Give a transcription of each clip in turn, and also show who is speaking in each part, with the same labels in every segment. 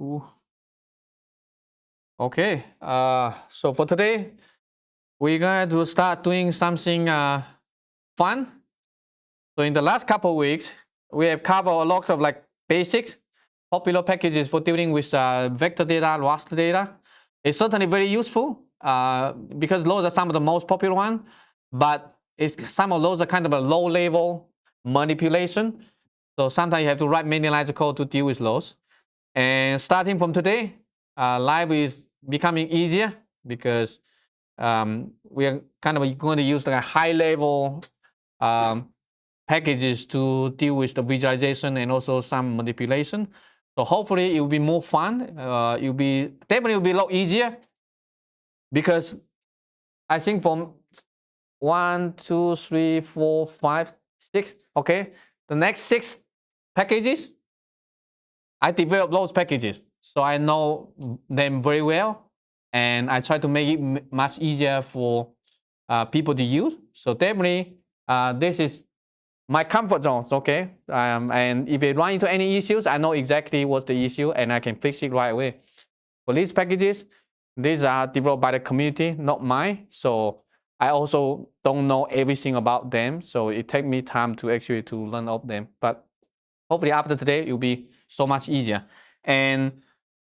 Speaker 1: Cool. Okay. So for today, we're going to start doing something fun. So in the last couple of weeks, we have covered a lot of like basics, popular packages for dealing with vector data, raster data. It's certainly very useful because those are some of the most popular ones, but some of those are kind of a low level manipulation. So sometimes you have to write many lines of code to deal with those. And starting from today, life is becoming easier because we are kind of going to use the high level packages to deal with the visualization and also some manipulation. So hopefully it will be more fun. It will be definitely will be a lot easier because I think from 1, 2, 3, 4, 5, 6. Okay, the next 6 packages, I developed those packages, so I know them very well, and I try to make it much easier for people to use. So definitely, this is my comfort zone. Okay, and if it run into any issues, I know exactly what's the issue, and I can fix it right away. For these packages, these are developed by the community, not mine. So I also don't know everything about them. So it takes me time to actually to learn of them. But hopefully after today, it will be so much easier. And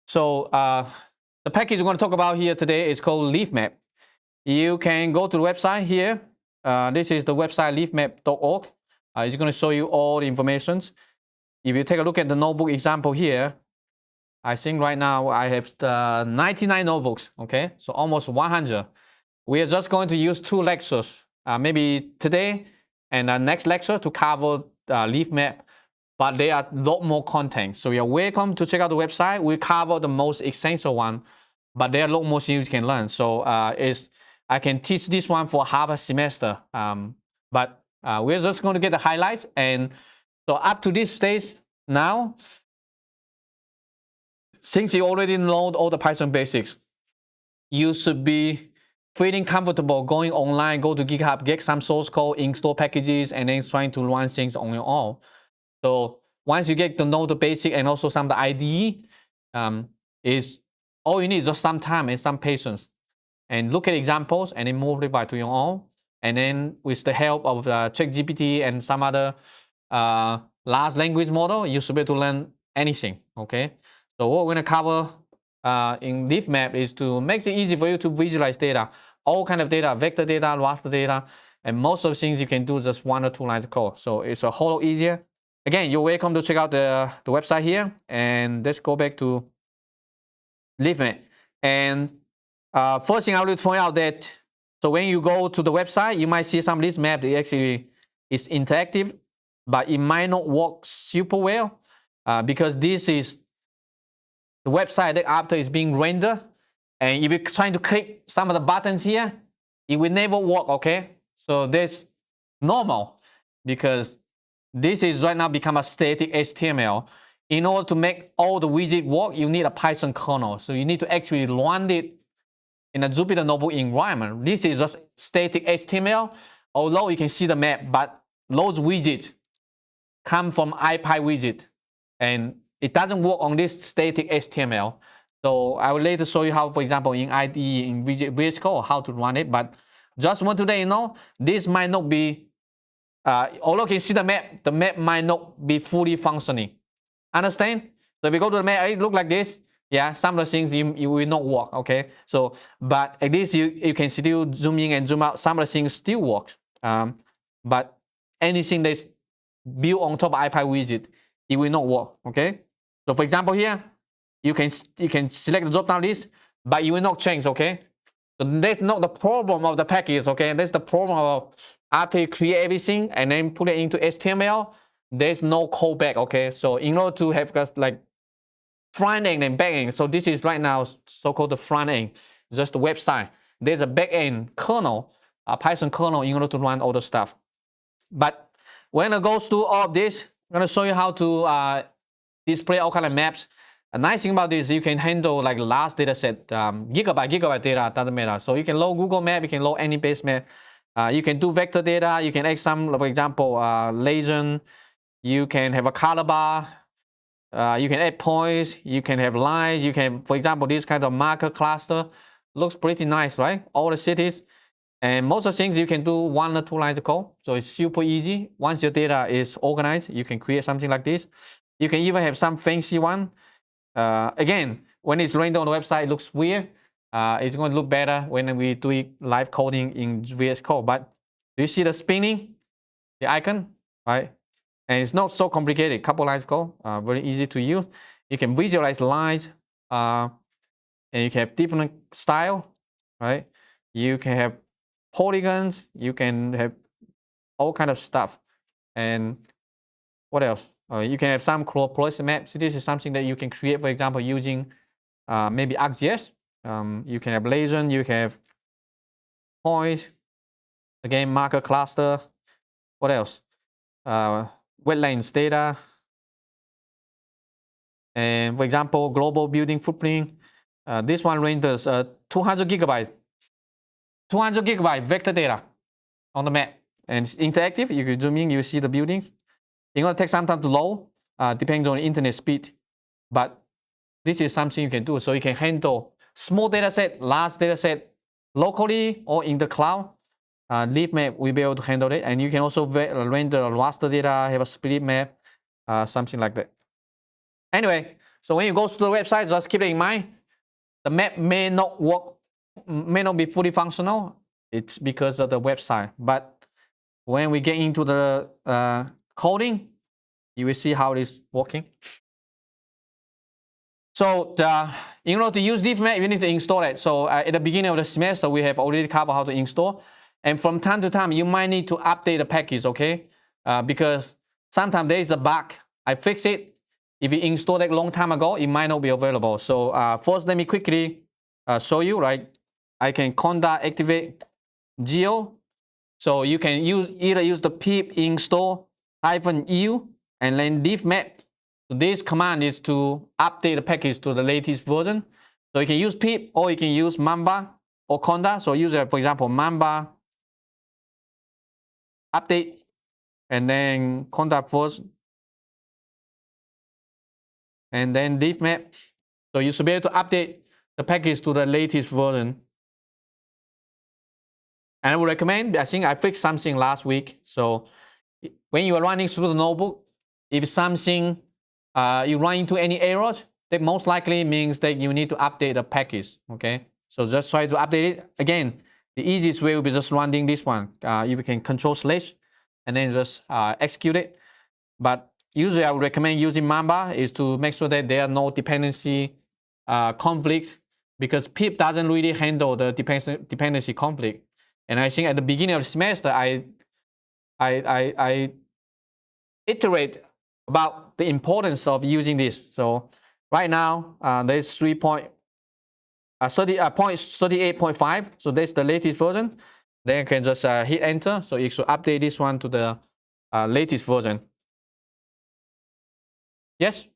Speaker 1: so the package we're going to talk about here today is called Leafmap. You can go to the website here. This is the website leafmap.org. It's going to show you all the information. If you take a look at the notebook example here, I think right now I have 99 notebooks, okay? So almost 100. We are just going to use 2 lectures, maybe today and next lecture to cover Leafmap, but there are a lot more content. So you're welcome to check out the website. We cover the most essential one, but there are a lot more things you can learn. So I can teach this one for half a semester, but we're just going to get the highlights. And so up to this stage now, since you already know all the Python basics, you should be feeling comfortable going online, go to GitHub, get some source code, install packages, and then trying to run things on your own. So once you get to know the basic and also some of the IDE, is all you need is just some time and some patience, and look at examples and then modify to your own. And then with the help of ChatGPT and some other large language model, you should be able to learn anything. Okay. So what we're going to cover in Leafmap is to make it easy for you to visualize data, all kind of data, vector data, raster data, and most of the things you can do just 1 or 2 lines of code. So it's a whole lot easier. Again, you're welcome to check out the website here, and let's go back to Leafmap. And first thing I want to point out that, so when you go to the website, you might see some of this map that actually is interactive, but it might not work super well because this is the website that after it's being rendered. And if you're trying to click some of the buttons here, it will never work, okay? So that's normal because this is right now become a static HTML. In order to make all the widget work, you need a Python kernel. So you need to actually run it in a Jupyter Notebook environment. This is just static HTML, although you can see the map, but those widgets come from IPy widget, and it doesn't work on this static HTML. So I will later show you how, for example, in IDE, in VS Code, how to run it. But just want to let you know, this might not be, although you can see the map might not be fully functioning. Understand? So if you go to the map, it look like this. Yeah, some of the things you will not work. Okay, so but at least you can still zoom in and zoom out. Some of the things still work. But anything that's built on top of IPy widget, it will not work. Okay, so for example here, you can select the drop down list, but it will not change. Okay, so that's not the problem of the package. Okay, that's the problem of after you create everything and then put it into HTML, there's no callback. Okay, so in order to have like front end and back end, so this is right now so-called the front end, just the website. There's a back end kernel, a Python kernel in order to run all the stuff. But when it goes through all of this, I'm going to show you how to display all kind of maps. A nice thing about this, you can handle like large data set, gigabyte data, doesn't matter. So you can load Google Map, you can load any base map. You can do vector data, you can add some, for example, legend. You can have a color bar. You can add points, you can have lines, you can, for example, this kind of marker cluster looks pretty nice, right? All the cities, and most of the things you can do 1 or 2 lines of code. So it's super easy. Once your data is organized, you can create something like this. You can even have some fancy one. Again, when it's rendered on the website, it looks weird. It's going to look better when we do it live coding in VS Code. But do you see the spinning, the icon, right? And it's not so complicated. Couple lines of code, very easy to use. You can visualize lines, and you can have different style, right? You can have polygons. You can have all kind of stuff. And what else? You can have some close maps. This is something that you can create, for example, using maybe ArcGIS. You can have legend. You can have points. Again, marker cluster. What else? Wetlands data. And for example, global building footprint. This one renders 200 gigabyte. 200 gigabyte vector data on the map. And it's interactive. You can zoom in, you see the buildings. It's going to take some time to load, depends on the internet speed. But this is something you can do. So you can handle small data set, large data set, locally or in the cloud. Leafmap will be able to handle it. And you can also render raster data, have a split map, something like that. Anyway, so when you go to the website, just keep it in mind. The map may not work, may not be fully functional. It's because of the website. But when we get into the coding, you will see how it is working. So in order to use Leafmap, you need to install it. So at the beginning of the semester, we have already covered how to install. And from time to time, you might need to update the package, okay? Because sometimes there is a bug. I fix it. If you installed it a long time ago, it might not be available. So first, let me quickly show you, right? I can conda activate geo. So you can either use the pip install -u and then Leafmap. So this command is to update the package to the latest version. So you can use pip or you can use mamba or conda. So use, for example, mamba update and then conda first and then Leafmap. So you should be able to update the package to the latest version. And I would recommend, I think I fixed something last week. So when you are running through the notebook, if something, you run into any errors, that most likely means that you need to update the package, okay? So just try to update it. Again, the easiest way will be just running this one. If you can control / and then just execute it. But usually I would recommend using Mamba is to make sure that there are no dependency conflicts, because pip doesn't really handle the dependency conflict. And I think at the beginning of the semester, I iterate about the importance of using this. So right now, there's 0.38.5. So that's the latest version. Then you can just hit enter. So you should update this one to the latest version. Yes?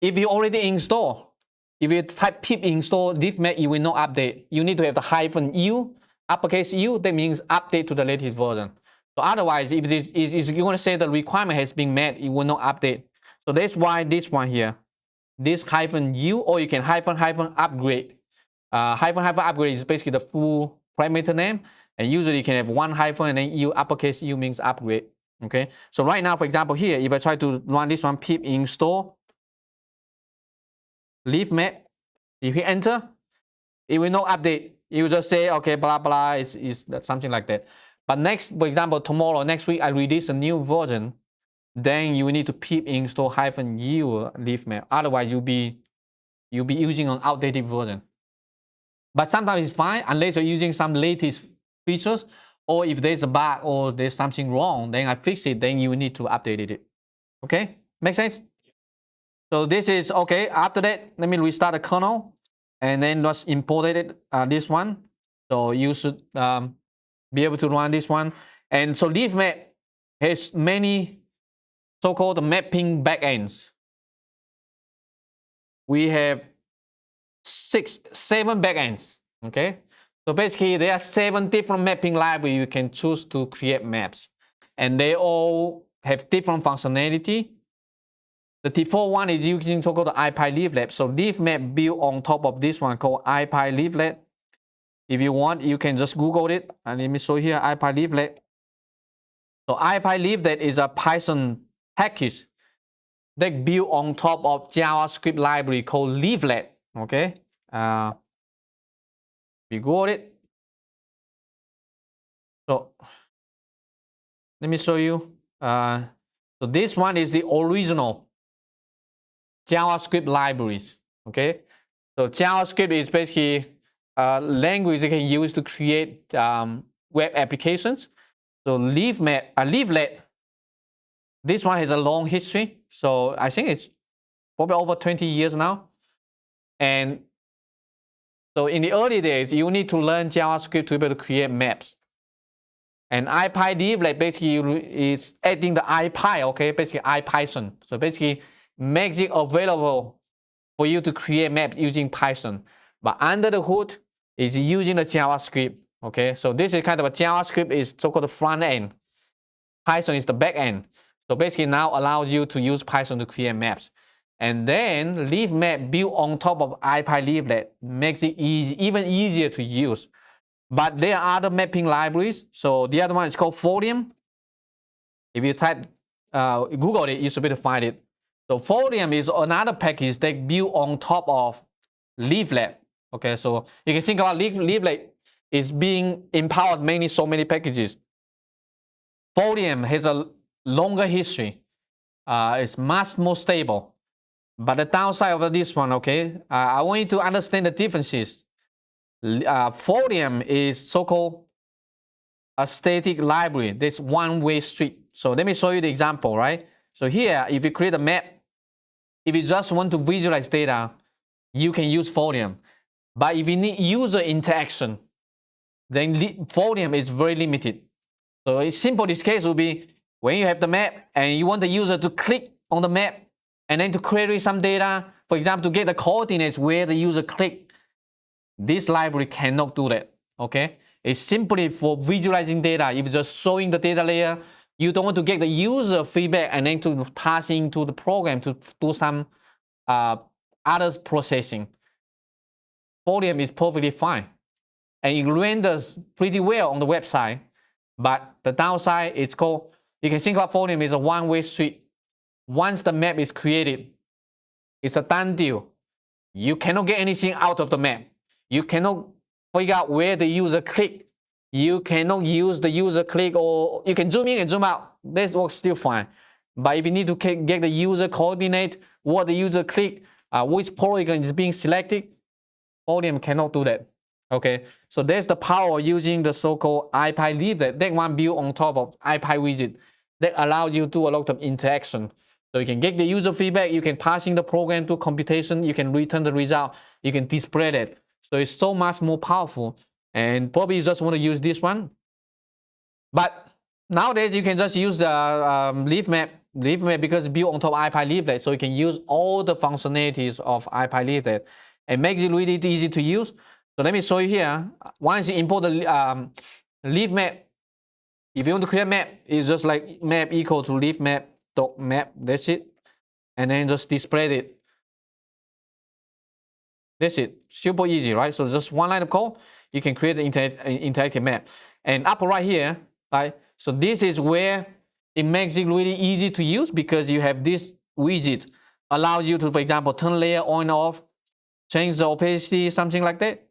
Speaker 1: If you already install, if you type pip install Leafmap, it will not update. You need to have the -u, uppercase U. That means update to the latest version. So otherwise, if you're going to say the requirement has been met, it will not update. So that's why this one here, this -u, or you can -upgrade. -upgrade is basically the full parameter name, and usually you can have one hyphen and then U, uppercase U means upgrade. Okay. So right now, for example, here, if I try to run this one, pip install Leafmap, if you enter, it will not update. It will just say, okay, blah, blah, it's something like that. But next, for example, tomorrow, next week, I release a new version, then you will need to pip install -u Leafmap. Otherwise, you'll be using an outdated version. But sometimes it's fine unless you're using some latest features, or if there's a bug or there's something wrong, then I fix it, then you need to update it. Okay, make sense? So this is okay. After that, let me restart the kernel and then just import it, this one. So you should be able to run this one. And so Leafmap has many so-called mapping backends. We have 7 backends. Okay. So basically there are 7 different mapping libraries you can choose to create maps. and they all have different functionality. The default one is using so-called IPy Leaflet. So Leafmap built on top of this one called IPy Leaflet. If you want, you can just Google it. And let me show here IPy Leaflet. So IPy Leaflet is a Python package that built on top of JavaScript library called Leaflet. Okay. We got it. So let me show you. So this one is the original JavaScript libraries. Okay. So JavaScript is basically a language you can use to create web applications. So Leaflet, this one has a long history. So I think it's probably over 20 years now. And so in the early days, you need to learn JavaScript to be able to create maps. And IPy Leaflet basically is adding the IPy, okay, basically IPython. So basically makes it available for you to create maps using Python. But under the hood is using the JavaScript, okay? So this is kind of a JavaScript is so-called front end. Python is the back end. So basically now allows you to use Python to create maps. And then Leafmap built on top of IPy Leaflet makes it even easier to use. But there are other mapping libraries. So the other one is called Folium. If you type, Google it, you should be able to find it. So Folium is another package that built on top of Leaflet. Okay, so you can think about Leaflet is being empowered mainly so many packages. Folium has a longer history. It's much more stable. But the downside of this one, okay, I want you to understand the differences. Folium is so-called a static library. This one-way street. So let me show you the example, right? So here, if you create a map, if you just want to visualize data, you can use Folium. But if you need user interaction, then Folium is very limited. So a simple this case would be when you have the map and you want the user to click on the map and then to query some data, for example, to get the coordinates where the user clicked, this library cannot do that, okay? It's simply for visualizing data. If you're just showing the data layer, you don't want to get the user feedback and then to pass into the program to do some other processing. Folium is perfectly fine. And it renders pretty well on the website. But the downside is called, you can think about Folium as a one-way street. Once the map is created, it's a done deal. You cannot get anything out of the map. You cannot figure out where the user clicked. You cannot use the user click, or you can zoom in and zoom out. This works still fine. But if you need to get the user coordinate, what the user clicked, which polygon is being selected, Folium cannot do that. Okay, so there's the power of using the so-called IPy Leaflet. That one built on top of IPy widget that allows you to do a lot of interaction. So you can get the user feedback, you can pass in the program to computation, you can return the result, you can display it. So it's so much more powerful. And probably you just want to use this one. But nowadays you can just use the Leafmap because it's built on top of IPy Leaflet. So you can use all the functionalities of IPy Leaflet. It makes it really easy to use. So let me show you here. Once you import the Leafmap, if you want to create a map, it's just like map equal to leafmap.map. That's it. And then just display it. That's it. Super easy, right? So just one line of code, you can create an interactive map. And upper right here, right? So this is where it makes it really easy to use because you have this widget allows you to, for example, turn layer on and off, change the opacity, something like that.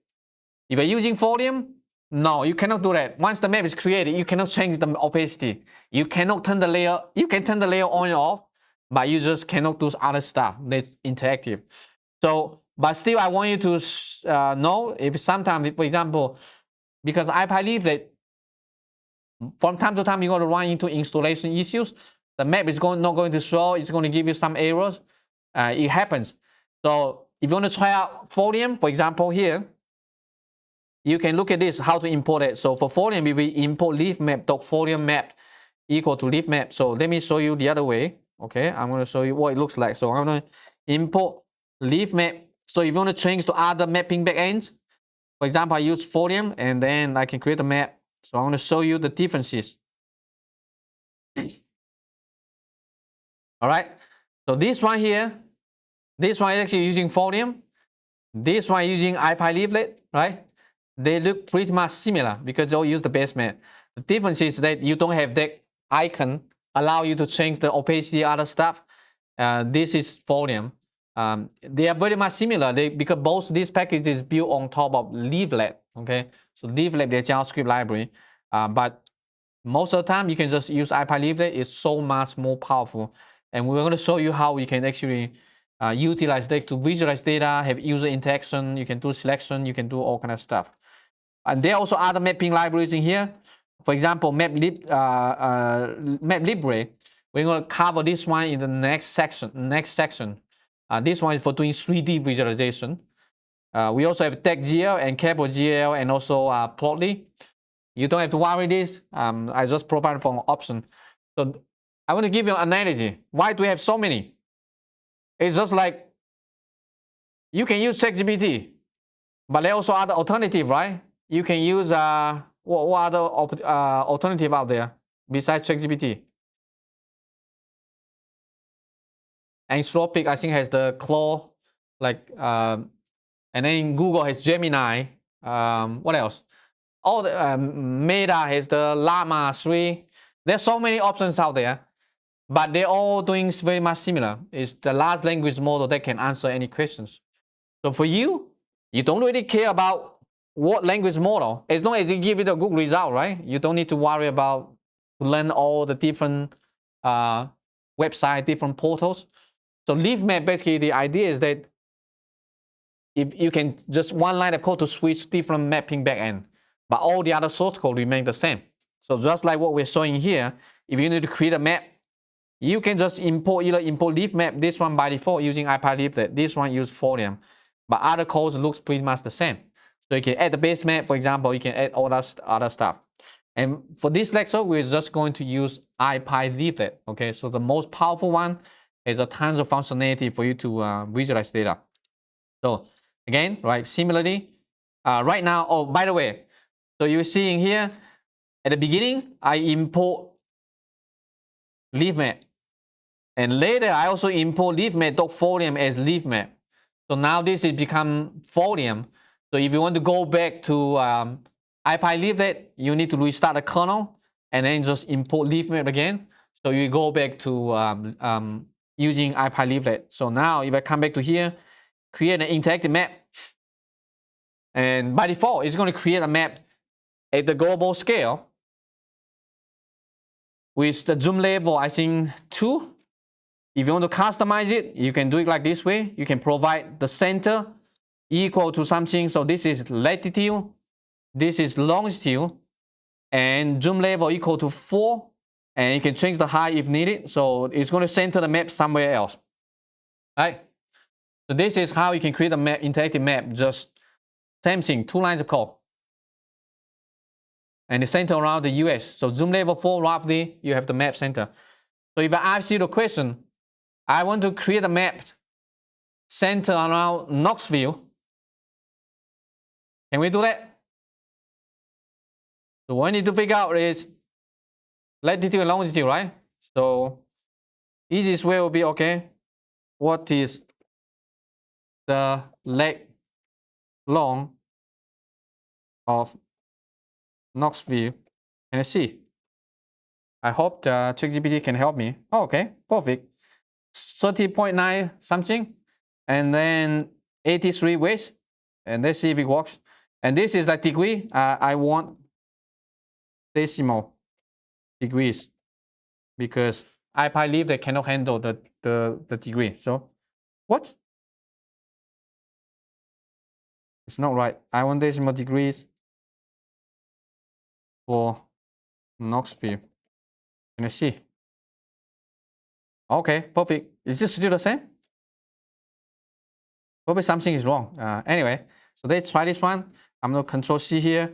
Speaker 1: If you're using Folium, no, you cannot do that. Once the map is created, you cannot change the opacity. You cannot turn the layer. You can turn the layer on and off, but you just cannot do other stuff that's interactive. So, but still, I want you to know if sometimes, for example, because IPy Leaflet, from time to time, you're going to run into installation issues. The map is not going to show. It's going to give you some errors. It happens. So if you want to try out Folium, for example, here, you can look at this, how to import it. So for Folium, we will import leafmap.folium map equal to leafmap. So let me show you the other way. Okay, I'm going to show you what it looks like. So I'm going to import leafmap. So if you want to change to other mapping backends, for example, I use Folium and then I can create a map. So I'm going to show you the differences. All right. So this one here, this one is actually using Folium. This one using IPyLeaflet, right? They look pretty much similar because they all use the base map. The difference is that you don't have that icon allow you to change the opacity, other stuff. This is Folium. They are very much similar because both these packages built on top of Leaflet. Okay, so Leaflet is a JavaScript library, but most of the time you can just use IPyLeaflet. It's so much more powerful, and we're going to show you how we can actually utilize that to visualize data, have user interaction. You can do selection. You can do all kind of stuff. And there are also other mapping libraries in here. For example, Maplibre. We're going to cover this one in the next section. This one is for doing 3D visualization. We also have TechGL and CapGL and also Plotly. You don't have to worry this. I just provide for an option. So I want to give you an analogy. Why do we have so many? It's just like you can use ChatGPT, but there are also other alternative, right? You can use what other alternative out there besides ChatGPT? Anthropic, I think, has the Claude, like, and then Google has Gemini. What else? All the Meta has the Llama 3. There's so many options out there, but they're all doing very much similar. It's the large language model that can answer any questions. So for you, you don't really care about what language model, as long as you give it a good result, right? You don't need to worry about learn all the different website, different portals. So Leafmap, basically the idea is that if you can just one line of code to switch different mapping backend, but all the other source code remain the same. So just like what we're showing here, if you need to create a map, you can just import Leafmap, this one by default using IPyLeaflet, this one use Folium, but other codes looks pretty much the same. So you can add the base map, for example, you can add all that other stuff. And for this lecture, we're just going to use IPyLeaflet. Okay, so the most powerful one is a tons of functionality for you to visualize data. So again, right, similarly, right now, oh, by the way, so you're seeing here, at the beginning, I import Leafmap. And later, I also import Leafmap.Folium as Leafmap. So now this has become Folium. So if you want to go back to IPyLeaflet, you need to restart the kernel and then just import Leafmap again. So you go back to using IPyLeaflet. So now if I come back to here, create an interactive map. And by default, it's going to create a map at the global scale with the zoom level, I think 2. If you want to customize it, you can do it like this way. You can provide the center equal to something. So this is latitude, this is longitude, and zoom level equal to 4. And you can change the height if needed. So it's going to center the map somewhere else. Right? So this is how you can create a map, interactive map. Just same thing, 2 lines of code. And the center around the US. So zoom level 4, roughly, you have the map center. So if I ask you the question, I want to create a map center around Knoxville. Can we do that? So what I need to figure out is latitude and longitude, right? So easiest way will be, okay, what is the leg long of Knoxville, Tennessee? I hope the ChatGPT can help me. Oh, okay, perfect. 30.9 something, and then 83 ways, and let's see if it works. And this is like degree. I want decimal degrees because IPyLeaflet cannot handle the degree. So what? It's not right. I want decimal degrees for Knoxville, Tennessee. Okay, perfect. Is this still the same? Probably something is wrong. Anyway, so let's try this one. I'm going to Control C here.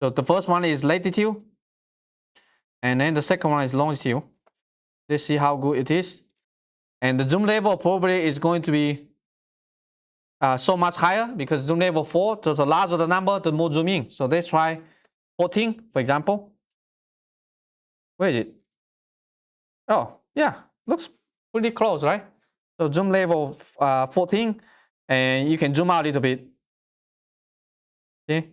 Speaker 1: So the first one is latitude, and then the second one is longitude. Let's see how good it is. And the zoom level probably is going to be so much higher because zoom level 4, so the larger the number, the more zoom in. So let's try 14, for example. Where is it? Oh, yeah, looks pretty close, right? So zoom level 14, and you can zoom out a little bit. Okay.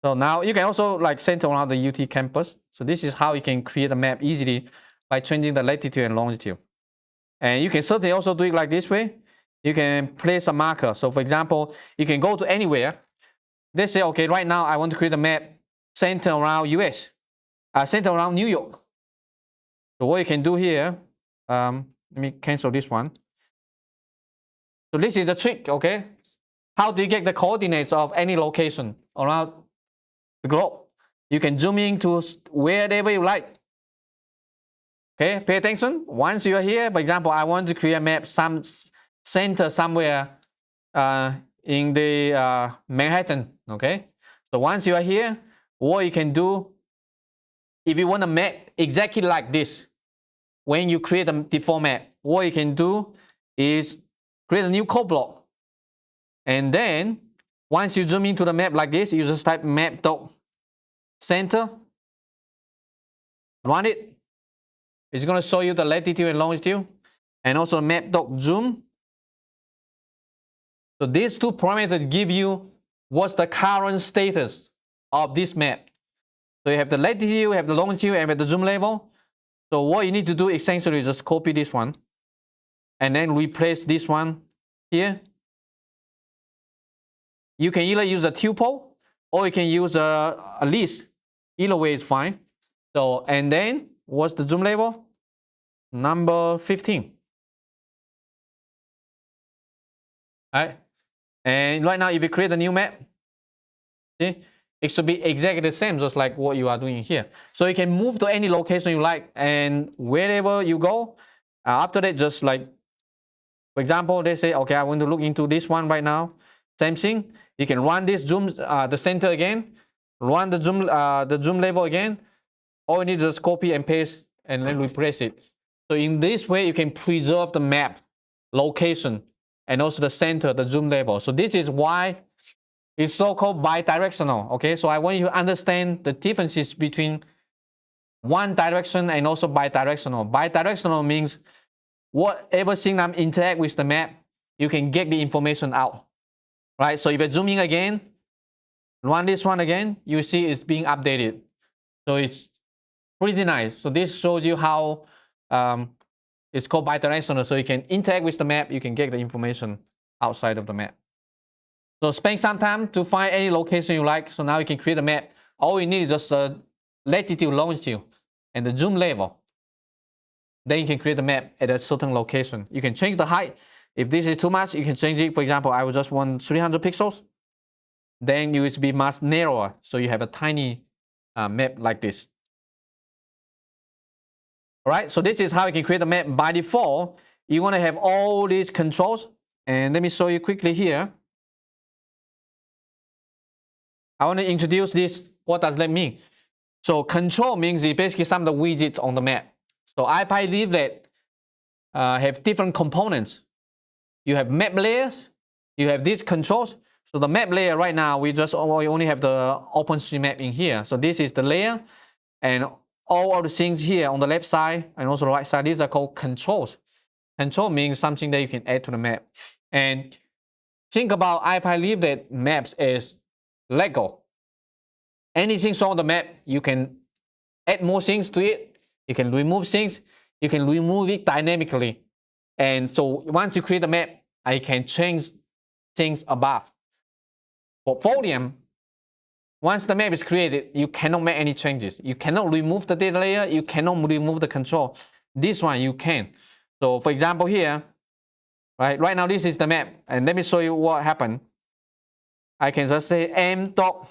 Speaker 1: So now you can also like center around the UT campus. So this is how you can create a map easily by changing the latitude and longitude. And you can certainly also do it like this way. You can place a marker. So for example, you can go to anywhere. They say, okay, right now I want to create a map center around US, center around New York. So what you can do here, let me cancel this one. So this is the trick, okay? How do you get the coordinates of any location around the globe? You can zoom in to wherever you like. Okay, pay attention. Once you are here, for example, I want to create a map, some center somewhere in the Manhattan. Okay, so once you are here, what you can do, if you want a map exactly like this, when you create a default map, what you can do is create a new code block. And then once you zoom into the map like this, you just type map.center, run it. It's going to show you the latitude and longitude, and also map.zoom. So these two parameters give you what's the current status of this map. So you have the latitude, you have the longitude, and the zoom level. So what you need to do essentially is just copy this one and then replace this one here. You can either use a tuple or you can use a list. Either way is fine. So, and then what's the zoom level? Number 15. All right. And right now, if you create a new map, see, it should be exactly the same, just like what you are doing here. So you can move to any location you like, and wherever you go, after that, just like, for example, they say, okay, I want to look into this one right now. Same thing. You can run this zoom, the center again, run the zoom level again. All you need is just copy and paste, and then replace it. So in this way, you can preserve the map location and also the center, the zoom level. So this is why it's so-called bidirectional. Okay, so I want you to understand the differences between one direction and also bidirectional. Bidirectional means whatever signal interact with the map, you can get the information out. Right? So if I zoom in again, run this one again, you see it's being updated. So it's pretty nice. So this shows you how it's called bidirectional. So you can interact with the map, you can get the information outside of the map. So spend some time to find any location you like. So now you can create a map. All you need is just a latitude, longitude, and the zoom level. Then you can create a map at a certain location. You can change the height. If this is too much, you can change it. For example, I would just want 300 pixels. Then it will be much narrower. So you have a tiny map like this. All right, so this is how you can create a map. By default, you want to have all these controls. And let me show you quickly here. I want to introduce this. What does that mean? So control means it's basically some of the widgets on the map. So iPy leaflet have different components. You have map layers. You have these controls. So the map layer right now, we only have the OpenStreetMap in here. So this is the layer. And all of the things here on the left side and also the right side, these are called controls. Control means something that you can add to the map. And think about iPy leaflet maps as Lego. Anything on the map, you can add more things to it. You can remove things. You can remove it dynamically. And so once you create a map, I can change things above. For Folium, once the map is created, you cannot make any changes. You cannot remove the data layer. You cannot remove the control. This one you can. So for example here, right now this is the map. And let me show you what happened. I can just say m.clear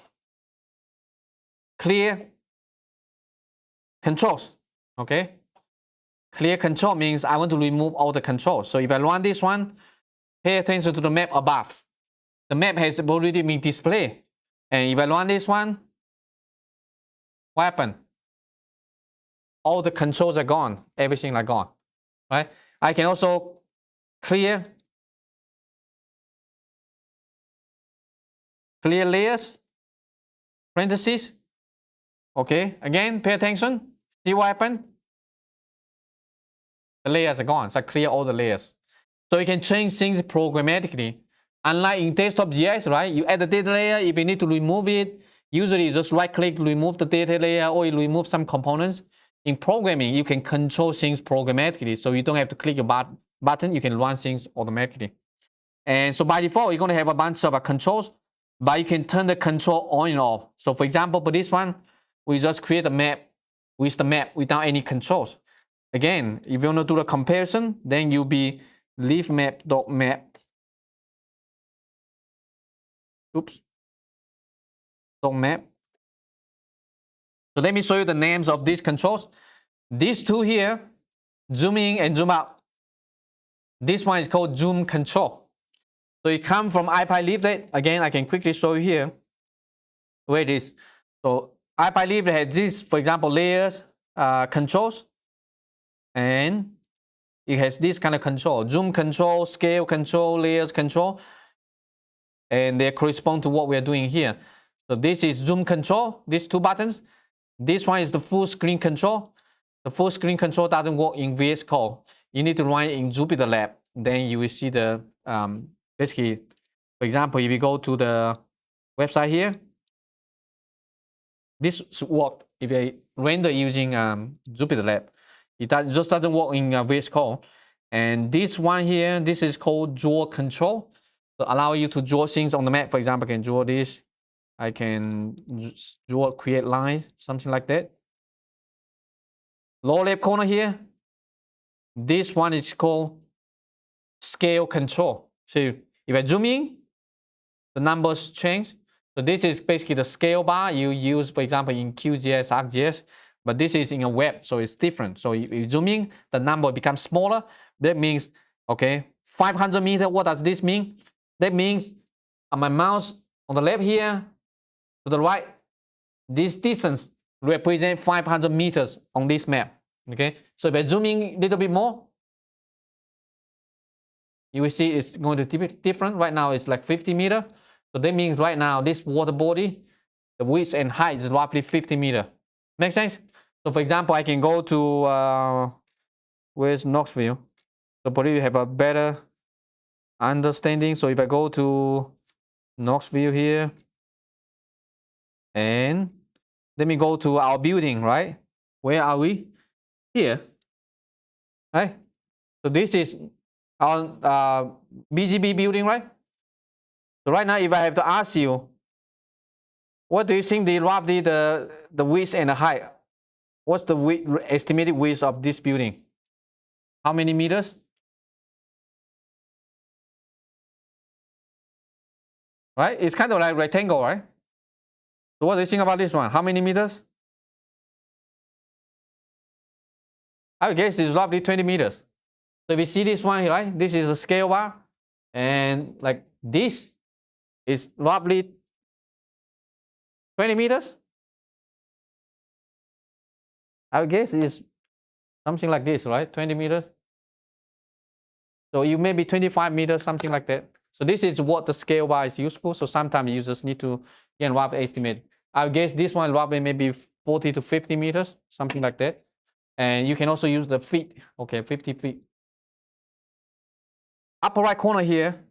Speaker 1: controls. Okay. Clear control means I want to remove all the controls. So if I run this one, pay attention to the map above. The map has already been displayed. And if I run this one, what happened? All the controls are gone. Everything are gone. Right? I can also clear layers, parentheses. Okay, again, pay attention. See what happened? The layers are gone. So I clear all the layers. So you can change things programmatically. Unlike in desktop GIS, right? You add the data layer. If you need to remove it, usually you just right click, remove the data layer, or you remove some components. In programming, you can control things programmatically. So you don't have to click your button. You can run things automatically. And so by default, you're going to have a bunch of controls, but you can turn the control on and off. So for example, for this one, we just create a map with the map without any controls. Again, if you want to do the comparison, then you'll be leafmap.map. Oops. .map. So let me show you the names of these controls. These two here, zoom in and zoom out. This one is called zoom control. So it comes from IPyLeaflet. Again, I can quickly show you here where it is. So IPyLeaflet has this, for example, layers, controls, and it has this kind of control: zoom control, scale control, layers control, and they correspond to what we are doing here. So this is zoom control, these two buttons. This one is the full screen control. The full screen control doesn't work in VS Code. You need to run it in Jupyter Lab. Then you will see the, basically, for example, if you go to the website here, this should work if you render using Jupyter Lab. It just doesn't work in VS Code. And this one here, this is called draw control. To allow you to draw things on the map. For example, I can draw this. I can draw, create lines, something like that. Lower left corner here, this one is called scale control. So if I zoom in, the numbers change. So this is basically the scale bar you use, for example, in QGIS, ArcGIS, but this is in a web, so it's different. So if you zoom in, the number becomes smaller. That means, okay, 500 meters, what does this mean? That means on my mouse on the left here, to the right, this distance represents 500 meters on this map. Okay, so if I zoom in a little bit more, you will see it's going to be different. Right now it's like 50 meters. So that means right now this water body, the width and height is roughly 50 meters. Make sense? So for example, I can go to, where's Knoxville? So probably you have a better understanding. So if I go to Knoxville here, and let me go to our building, right? Where are we? Here, right? So this is our BGB building, right? So right now, if I have to ask you, what do you think roughly the width and the height? What's the estimated width of this building? How many meters? Right? It's kind of like rectangle, right? So what do you think about this one? How many meters? I guess it's roughly 20 meters. So if you see this one here, right? This is a scale bar. And like this is roughly 20 meters. I guess it's something like this, right? 20 meters. So you may be 25 meters, something like that. So this is what the scale bar is useful. So sometimes users need to get rough estimate. I guess this one roughly maybe 40 to 50 meters, something like that. And you can also use the feet. Okay, 50 feet. Upper right corner here,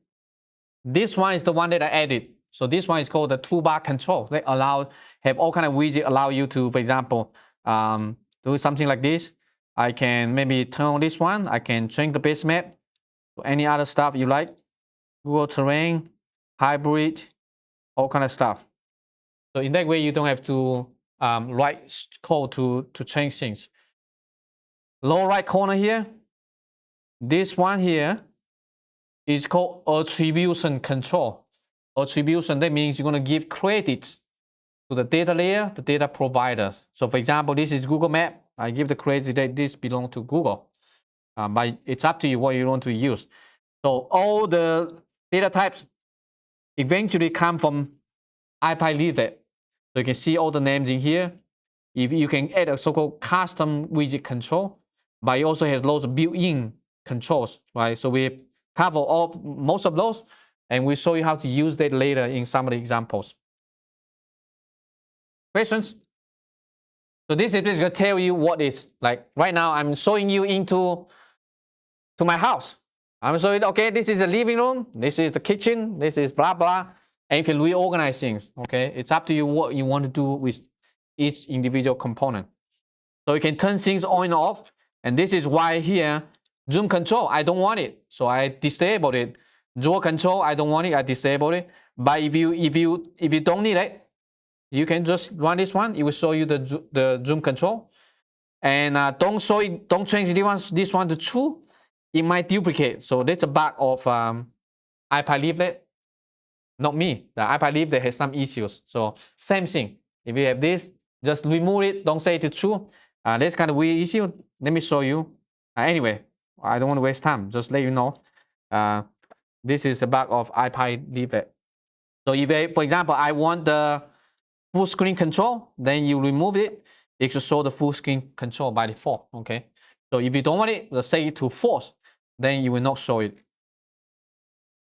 Speaker 1: this one is the one that I added. So this one is called the toolbar control. They have all kind of widgets allow you to, for example, do something like this. I can maybe turn on this one. I can change the base map to any other stuff you like. Google terrain, hybrid, all kind of stuff. So in that way, you don't have to write code to change things. Lower right corner here, this one here is called attribution control. Attribution, that means you're going to give credit to the data layer, the data providers. So for example, this is Google Map. I give the credit that this belongs to Google. But it's up to you what you want to use. So all the data types eventually come from IPyLeaflet. So you can see all the names in here. If you can add a so-called custom widget control, but it also has loads of built-in controls, right? So we cover most of those, and we'll show you how to use that later in some of the examples. Questions? So this is basically going to tell you what is like right now. I'm showing you into to my house. I'm showing, okay, this is the living room, this is the kitchen, this is blah, blah, and you can reorganize things, okay? It's up to you what you want to do with each individual component. So you can turn things on and off, and this is why here, zoom control, I don't want it, so I disabled it. Draw control, I don't want it, I disabled it. But if you don't need it, you can just run this one. It will show you the zoom control. And don't change this one to true. It might duplicate. So that's a bug of iPad leaflet. Not me. The iPad leaflet has some issues. So same thing. If you have this, just remove it. Don't say it to true. That's kind of weird issue. Let me show you. Anyway, I don't want to waste time. Just let you know. This is a bug of iPad leaflet. So if, for example, I want the full screen control, then you remove it. It should show the full screen control by default. Okay. So if you don't want it, let's say to false, then you will not show it.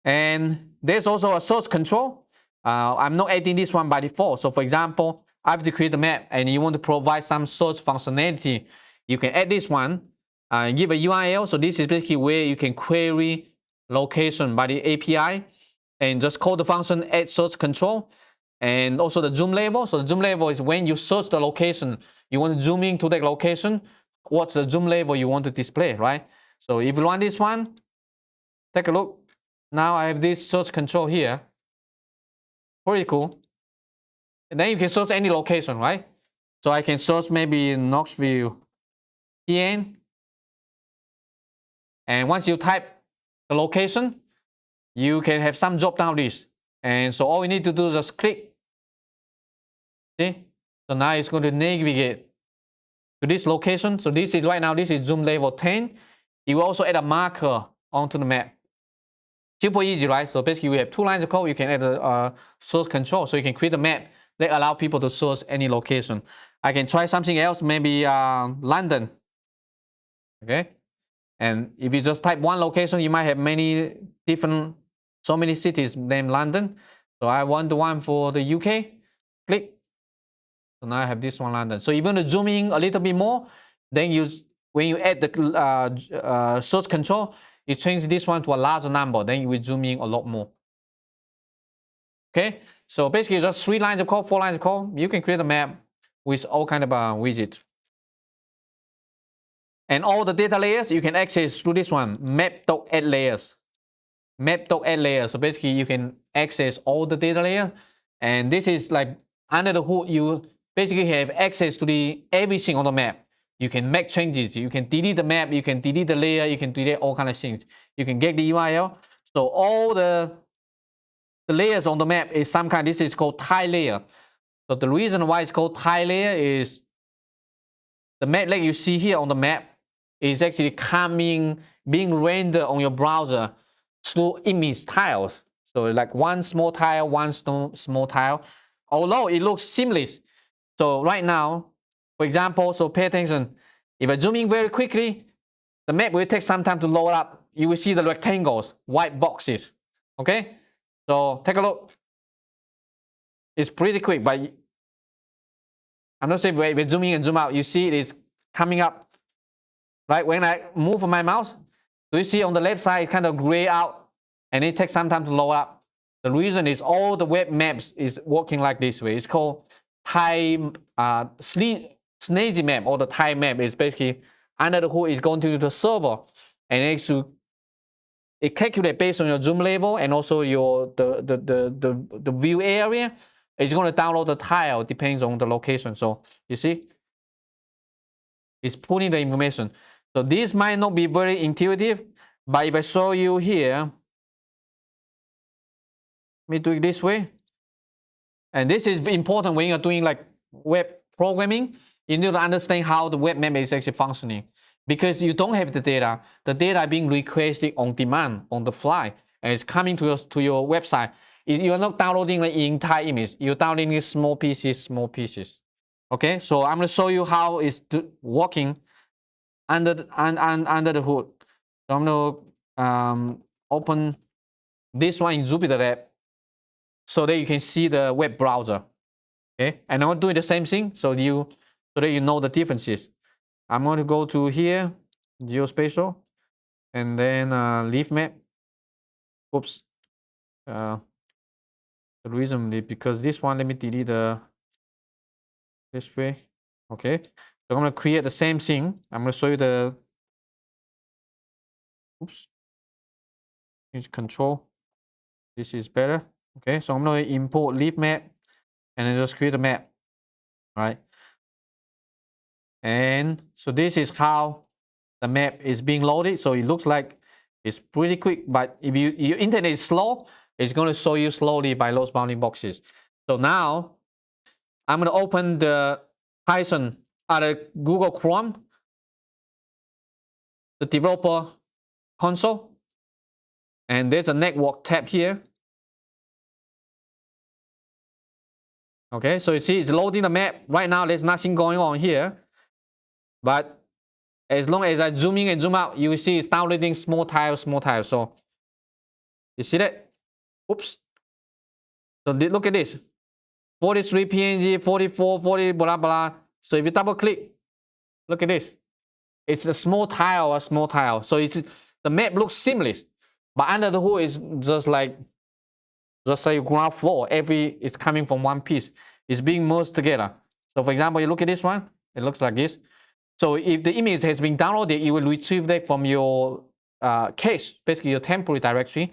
Speaker 1: And there's also a source control. I'm not adding this one by default. So for example, I have to create a map and you want to provide some source functionality. You can add this one, give a URL. So this is basically where you can query location by the API and just call the function add source control. And also the zoom label. So the zoom label is when you search the location, you want to zoom in to that location, what's the zoom label you want to display, right? So if you run this one, take a look. Now I have this search control here. Pretty cool. And then you can search any location, right? So I can search maybe Knoxville, PN. And once you type the location, you can have some drop down list. And so all you need to do is just click. See? So now it's going to navigate to this location. So this is right now, this is zoom level 10. You will also add a marker onto the map. Super easy, right? So basically we have two lines of code. You can add a source control. So you can create a map that allow people to source any location. I can try something else, maybe London. Okay. And if you just type one location, you might have many different, so many cities named London. So I want the one for the UK. Click. So now I have this one, London. So if you want to zoom in a little bit more, then when you add the source control, you change this one to a larger number, then you will zoom in a lot more. Okay, so basically just 3 lines of code, 4 lines of code. You can create a map with all kind of widgets. And all the data layers you can access through this one, map.add layers. Map.add layers. So basically you can access all the data layers. And this is like under the hood, you basically have access to everything on the map. You can make changes. You can delete the map. You can delete the layer. You can delete all kind of things. You can get the URL. So all the layers on the map is some kind. This is called tile layer. So the reason why it's called tile layer is the map like you see here on the map is actually being rendered on your browser through image tiles. So like one small tile, one small tile. Although it looks seamless. So right now, for example, so pay attention. If I zoom in very quickly, the map will take some time to load up. You will see the rectangles, white boxes. Okay? So take a look. It's pretty quick, but I'm not sure if we zoom in and zoom out, you see it is coming up. Right? When I move my mouse, do you see on the left side, it kind of gray out and it takes some time to load up. The reason is all the web maps is working like this way. It's called tile snazzy map, or the tile map is basically under the hood is going to the server, and it calculates based on your zoom level and also your the view area. It's going to download the tile depends on the location. So you see, it's putting the information. So this might not be very intuitive, but if I show you here, let me do it this way. And this is important when you're doing like web programming. You need to understand how the web map is actually functioning, because you don't have the data. The data being requested on demand, on the fly, and it's coming to your website. You're not downloading the entire image. You're downloading small pieces. Okay, so I'm going to show you how it's working under the hood. So I'm going to open this one in Jupyter Lab so that you can see the web browser. Okay, and I'm doing the same thing so that you know the differences. I'm going to go to here, Geospatial, and then leaf map. Oops. The reason is because this one, let me delete this way. Okay. So I'm going to create the same thing. I'm going to show you the, oops, change control. This is better. Okay. So I'm going to import leaf map and then just create a map. Right. And so this is how the map is being loaded. So it looks like it's pretty quick, but if your internet is slow, it's going to show you slowly by those bounding boxes. So now I'm going to open the Python out of Google Chrome, the developer console, and there's a network tab here. Okay, so you see it's loading the map. Right now, there's nothing going on here. But as long as I zoom in and zoom out, you will see it's downloading small tiles, small tiles. So you see that? Oops. So look at this. 43 PNG, 44, 40, blah, blah. So if you double click, look at this. It's a small tile, So it's the map looks seamless. But under the hood is just like ground floor. It's coming from one piece. It's being merged together. So for example, you look at this one, it looks like this. So if the image has been downloaded, it will retrieve that from your cache, basically your temporary directory.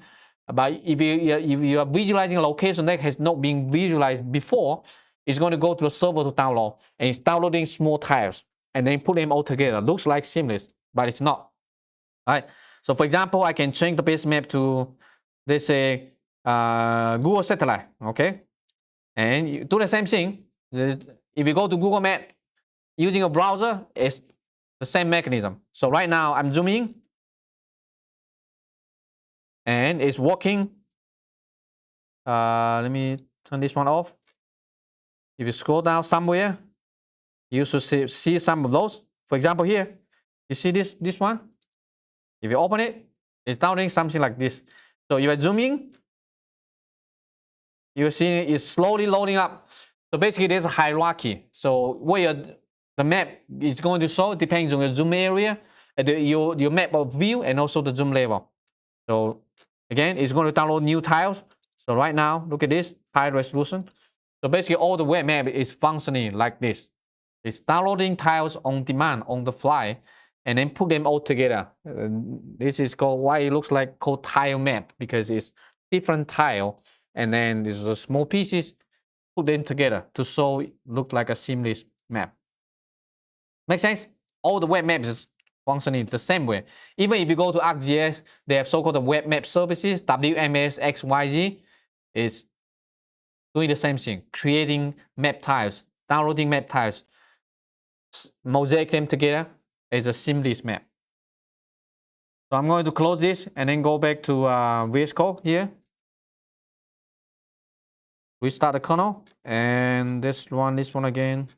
Speaker 1: But if you are visualizing a location that has not been visualized before, it's going to go to the server to download. And it's downloading small tiles and then put them all together. Looks like seamless, but it's not. All right. So for example, I can change the base map to, let's say, Google Satellite. Okay. And you do the same thing. If you go to Google Map using a browser, it's the same mechanism. So right now I'm zooming and it's working. Let me turn this one off. If you scroll down somewhere, you should see some of those. For example, here, you see this one? If you open it, it's downloading something like this. So if I zoom in, you see it's slowly loading up. So basically there's a hierarchy. So where the map is going to show depends on your zoom area, your map of view, and also the zoom level. So again, it's going to download new tiles. So right now, look at this, high resolution. So basically all the web map is functioning like this. It's downloading tiles on demand, on the fly, and then put them all together. This is called why it looks like called tile map, because it's different tile, and then these are small pieces, put them together to show it look like a seamless map. Make sense? All the web maps is functioning the same way. Even if you go to ArcGIS, they have so-called web map services, WMS, XYZ, is doing the same thing, creating map tiles, downloading map tiles, mosaic them together as a seamless map. So I'm going to close this and then go back to VS Code here. Restart the kernel and this one again.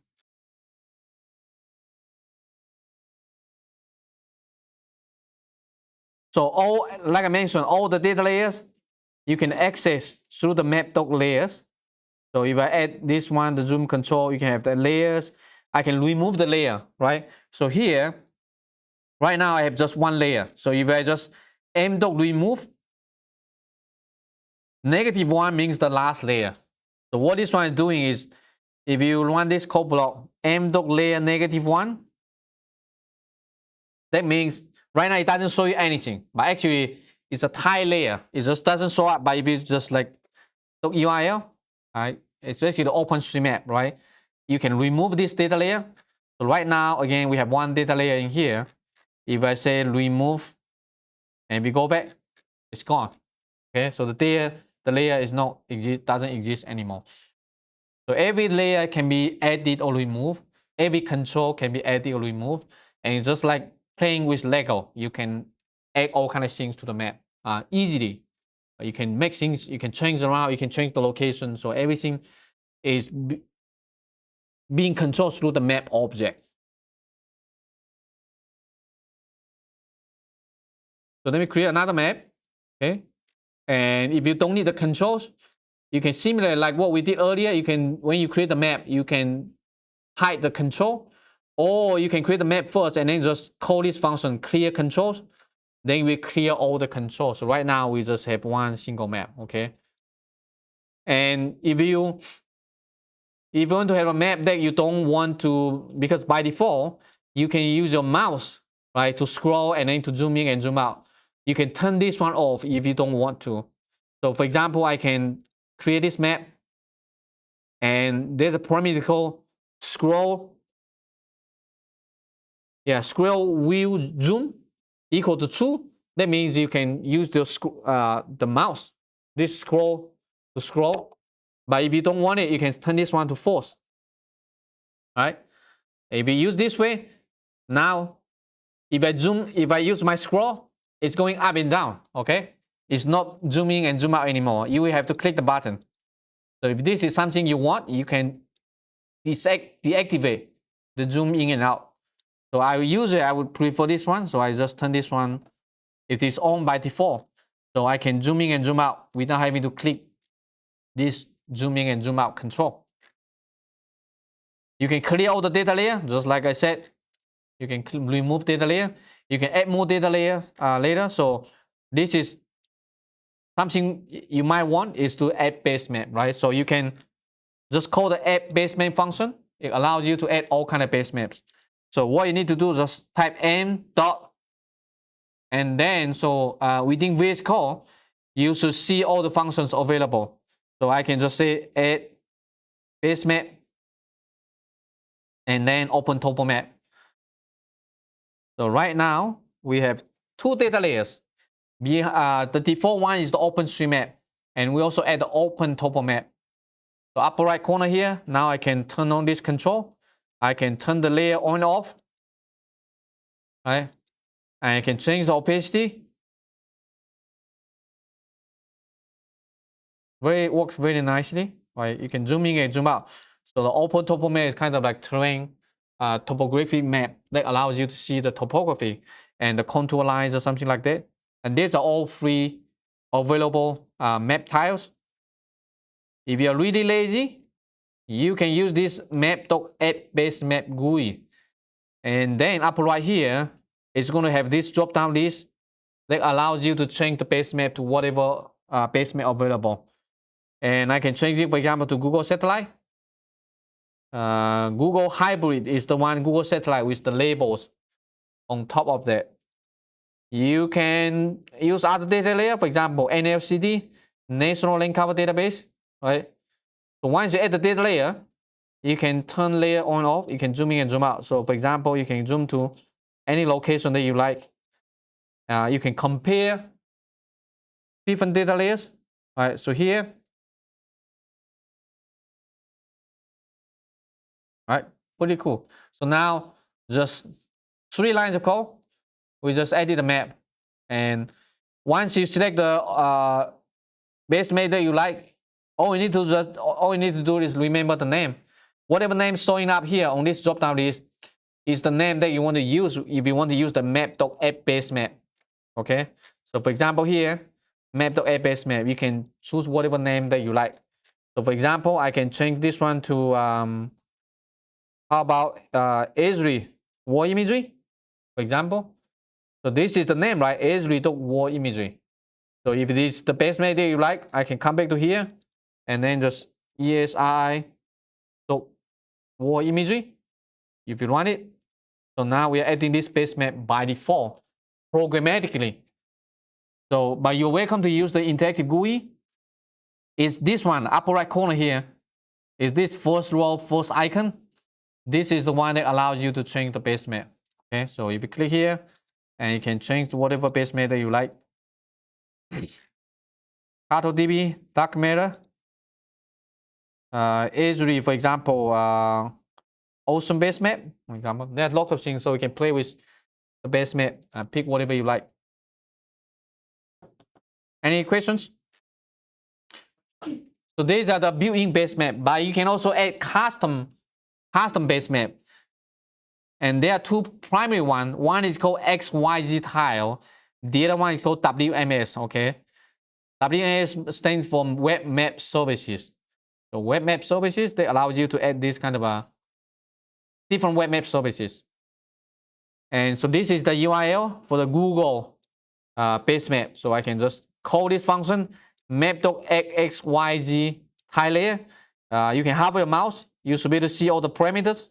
Speaker 1: So all, like I mentioned, all the data layers you can access through the map doc layers. So if I add this one, the zoom control, you can have the layers. I can remove the layer, right? So here, right now I have just one layer. So if I just mdoc remove, -1 means the last layer. So what this one is doing is, if you run this code block, mdoc layer -1, that means right now it doesn't show you anything, but actually it's a tile layer. It just doesn't show up. But if you just like URL, right? It's basically the OpenStreetMap, right? You can remove this data layer. So right now, again, we have one data layer in here. If I say remove and we go back, it's gone. Okay, so the layer is doesn't exist anymore. So every layer can be added or removed. Every control can be added or removed. And it's just like playing with Lego. You can add all kind of things to the map easily. You can make things, you can change around, you can change the location. So everything is being controlled through the map object. So let me create another map. Okay. And if you don't need the controls, you can simulate like what we did earlier. You can, when you create the map, you can hide the control, or you can create the map first and then just call this function clear controls. then we clear all the controls. So right now we just have one single map, okay? And if you want to have a map that you don't want to, because by default, you can use your mouse, right, to scroll and then to zoom in and zoom out. You can turn this one off if you don't want to. So for example, I can create this map, and there's a parameter called scroll. Yeah, scroll wheel zoom equal to true. That means you can use the mouse, this scroll to scroll. But if you don't want it, you can turn this one to false. Right? If you use this way, now if I use my scroll, it's going up and down. Okay, it's not zooming and zoom out anymore. You will have to click the button. So if this is something you want, you can deactivate the zoom in and out. So I would prefer this one. So I just turn this one. It is on by default. So I can zoom in and zoom out without having to click this zoom in and zoom out control. You can clear all the data layer, just like I said. You can remove data layer. You can add more data layer later. So this is something you might want, is to add base map, right? So you can just call the add base map function. It allows you to add all kind of base maps. So what you need to do is just type m dot, and then within VS Code, you should see all the functions available. So I can just say add base map, and then open topo map. So right now we have two data layers. The default one is the OpenStreetMap, and we also add the open topo map. So upper right corner here, now I can turn on this control. I can turn the layer on and off, right? And I can change the opacity. It works very nicely, right? You can zoom in and zoom out. So the open topo map is kind of like terrain topography map that allows you to see the topography and the contour lines or something like that. And these are all free available map tiles. If you're really lazy, you can use this map.add base map GUI. And then upper right here, it's going to have this drop down list that allows you to change the base map to whatever base map available. And I can change it, for example, to Google Satellite. Google Hybrid is the one, Google Satellite, with the labels on top of that. You can use other data layer, for example, NLCD, National Land Cover Database, right? So once you add the data layer, you can turn layer on and off. You can zoom in and zoom out. So for example, you can zoom to any location that you like. You can compare different data layers. All right, so here, all right, pretty cool. So now just 3 lines of code. We just added a map. And once you select the base map that you like, all you need to do is remember the name. Whatever name showing up here on this drop down list is the name that you want to use if you want to use the map.add base map. Okay, so for example here, map.add base map, you can choose whatever name that you like. So for example, I can change this one to how about Esri war imagery, for example. So this is the name, right? Esri.war imagery. So if it is the base map that you like, I can come back to here and then just ESRI war imagery if you want it. So now we are adding this base map by default programmatically. So, but you're welcome to use the interactive GUI. Is this one, upper right corner here, is this first row, first icon. This is the one that allows you to change the base map. Okay, so if you click here, and you can change to whatever base map that you like. CartoDB, dark matter, Esri, for example, Ocean base map, for example. There's lots of things, so you can play with the base map and pick whatever you like. Any questions? So these are the built-in base map, but you can also add custom base map. And there are 2 primary ones. One is called XYZ tile. The other one is called WMS. Okay, WMS stands for Web Map Services. So Web Map Services, they allow you to add this kind of different web map services. And so this is the URL for the Google base map. So I can just call this function map.xyz tile layer. You can hover your mouse. You should be able to see all the parameters.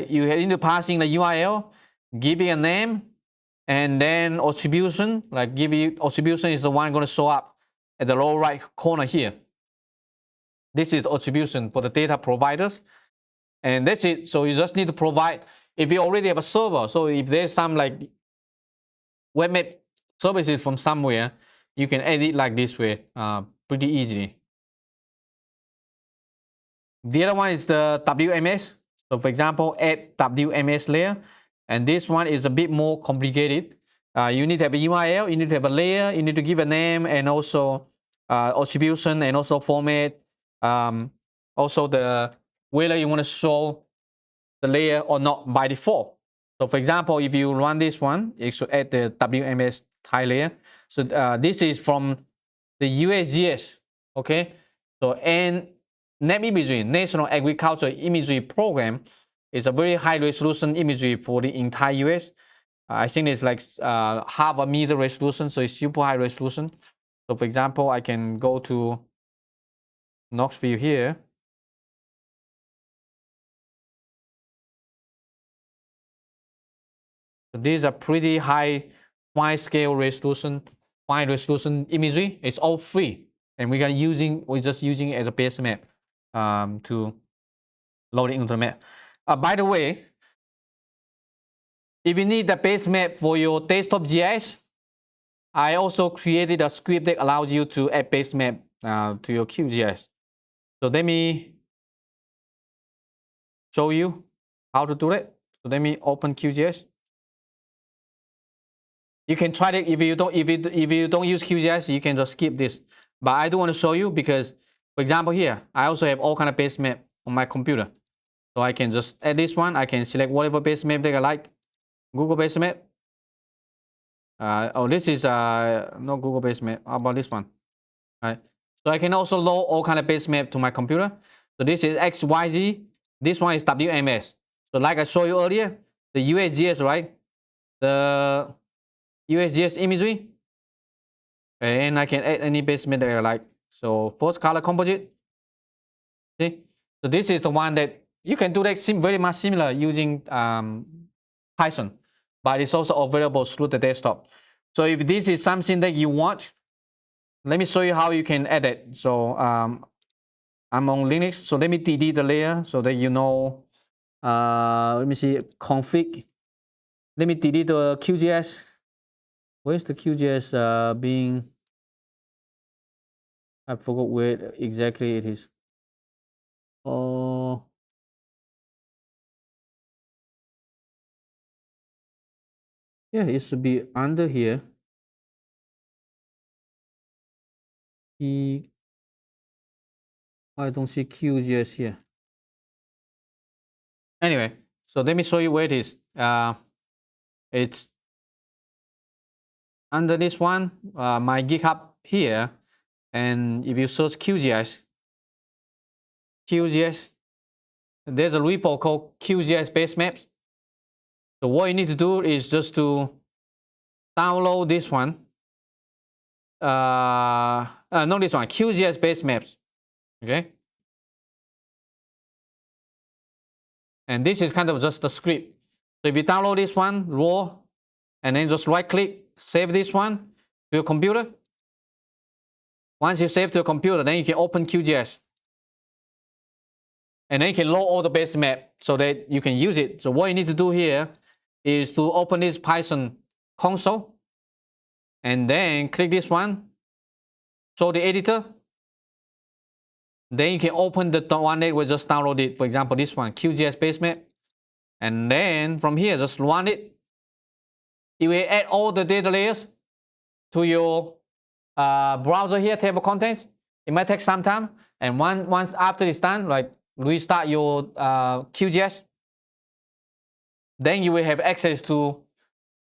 Speaker 1: You need to pass in the URL, give it a name, and then attribution. Like give it attribution is the one going to show up at the lower right corner here. This is the attribution for the data providers. And that's it. So you just need to provide, if you already have a server, so if there's some like web map services from somewhere, you can add it like this way pretty easily. The other one is the WMS. So for example, add WMS layer. And this one is a bit more complicated. You need to have a URL, you need to have a layer, you need to give a name, and also attribution, and also format. Also the whether you want to show the layer or not by default. So for example, if you run this one, you should add the WMS tile layer. So this is from the USGS, okay? So and NAP imagery, National Agriculture Imagery Program, is a very high resolution imagery for the entire US. I think it's like half a meter resolution, so it's super high resolution. So for example, I can go to Knoxville here. So these are pretty high wide scale resolution, fine resolution imagery. It's all free, and we're just using it as a base map to load it into the map. By the way, if you need the base map for your desktop GIS, I also created a script that allows you to add base map to your QGIS. So let me show you how to do it. So let me open QGIS. You can try it if you don't use QGIS, you can just skip this. But I do want to show you because, for example, here I also have all kind of base map on my computer. So I can just add this one. I can select whatever base map that I like. Google base map. This is not Google base map. How about this one? All right. So I can also load all kind of base map to my computer. So this is XYZ. This one is WMS. So like I showed you earlier, the USGS, right? The USGS imagery. And I can add any base map that I like. So first color composite. See? So this is the one that you can do that very much similar using Python, but it's also available through the desktop. So if this is something that you want, let me show you how you can add it. So I'm on Linux, so let me delete the layer so that you know. Let me see, config. Let me delete the QGIS. Where's the QGIS being? I forgot where exactly it is. Oh, yeah, it should be under here. I don't see QGIS here. Anyway, so let me show you where it is. It's under this one, my GitHub here. And if you search QGIS, there's a repo called QGIS base maps. So what you need to do is just to download this one. Not this one, QGIS base maps. Okay. And this is kind of just the script. So if you download this one raw, and then just right click, save this one to your computer. Once you save to your computer, then you can open QGIS. And then you can load all the base map so that you can use it. So what you need to do here is to open this Python console. And then click this one, show the editor. Then you can open the one that we just downloaded. For example, this one, QGIS base map. And then from here, just run it. You will add all the data layers to your browser here, table contents. It might take some time. And once after it's done, like restart your QGIS, then you will have access to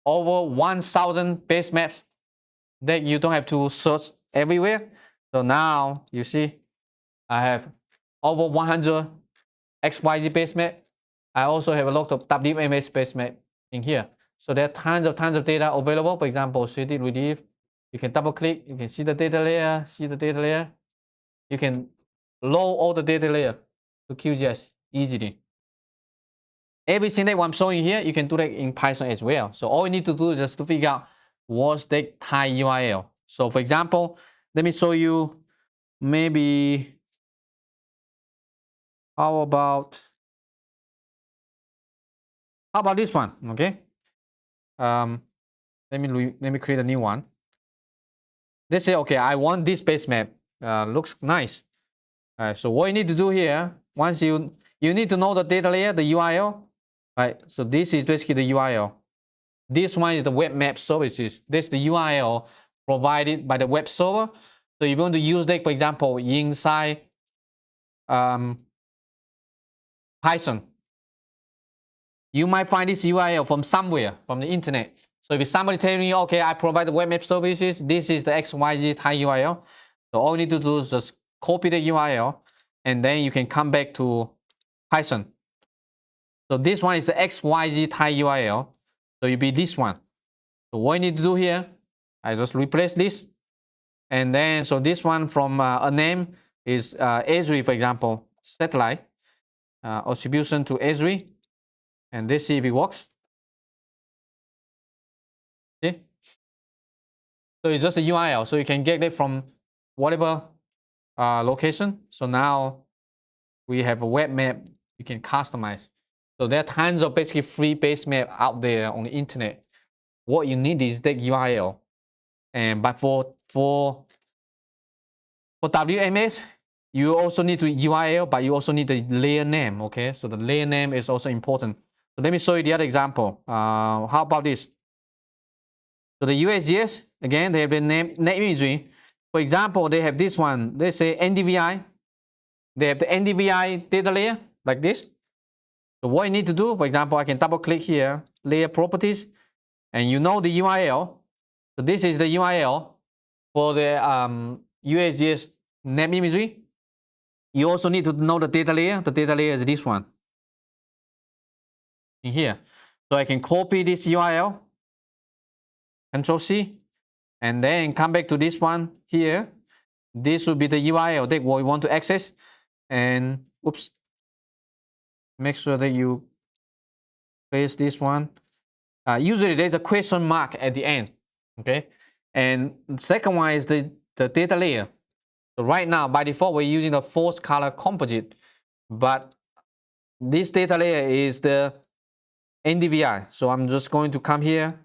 Speaker 1: over 1,000 base maps that you don't have to search everywhere. So now you see I have over 100 XYZ base map. I also have a lot of WMS base map in here. So there are tons of data available. For example, city relief. You can double click. You can see the data layer. See the data layer. You can load all the data layer to QGIS easily. Everything that I'm showing here, you can do that in Python as well. So all you need to do is just to figure out what's the type URL. So for example, let me show you maybe, how about this one? Okay. Let me create a new one. Let's say, okay, I want this base map. Looks nice. So what you need to do here, once you need to know the data layer, the URL. Right. So this is basically the URL. This one is the web map services. This is the URL provided by the web server. So if you want to use that, for example, inside Python, you might find this URL from somewhere, from the internet. So if somebody telling you, okay, I provide the web map services, this is the XYZ type URL. So all you need to do is just copy the URL, and then you can come back to Python. So this one is the XYZ type URL. So it'll be this one. So what you need to do here, I just replace this. And then, so this one from a name is Esri, for example, satellite, attribution to Esri. And let's see if it works. See? So it's just a URL. So you can get it from whatever location. So now we have a web map you can customize. So there are tons of basically free base map out there on the internet. What you need is that URL. And but for WMS, you also need to URL, but you also need the layer name. Okay, so the layer name is also important. So let me show you the other example. How about this? So the USGS, again, they have the name imagery. For example, they have this one. They say NDVI. They have the NDVI data layer like this. So what you need to do, for example, I can double click here, layer properties, and you know the URL. So this is the URL for the USGS name imagery. You also need to know the data layer. The data layer is this one in here. So I can copy this URL, Control C, and then come back to this one here. This will be the URL that we want to access. And oops, make sure that you paste this one. Usually there's a question mark at the end. Okay. And the second one is the data layer. So right now, by default, we're using the false color composite, but this data layer is the NDVI. So I'm just going to come here,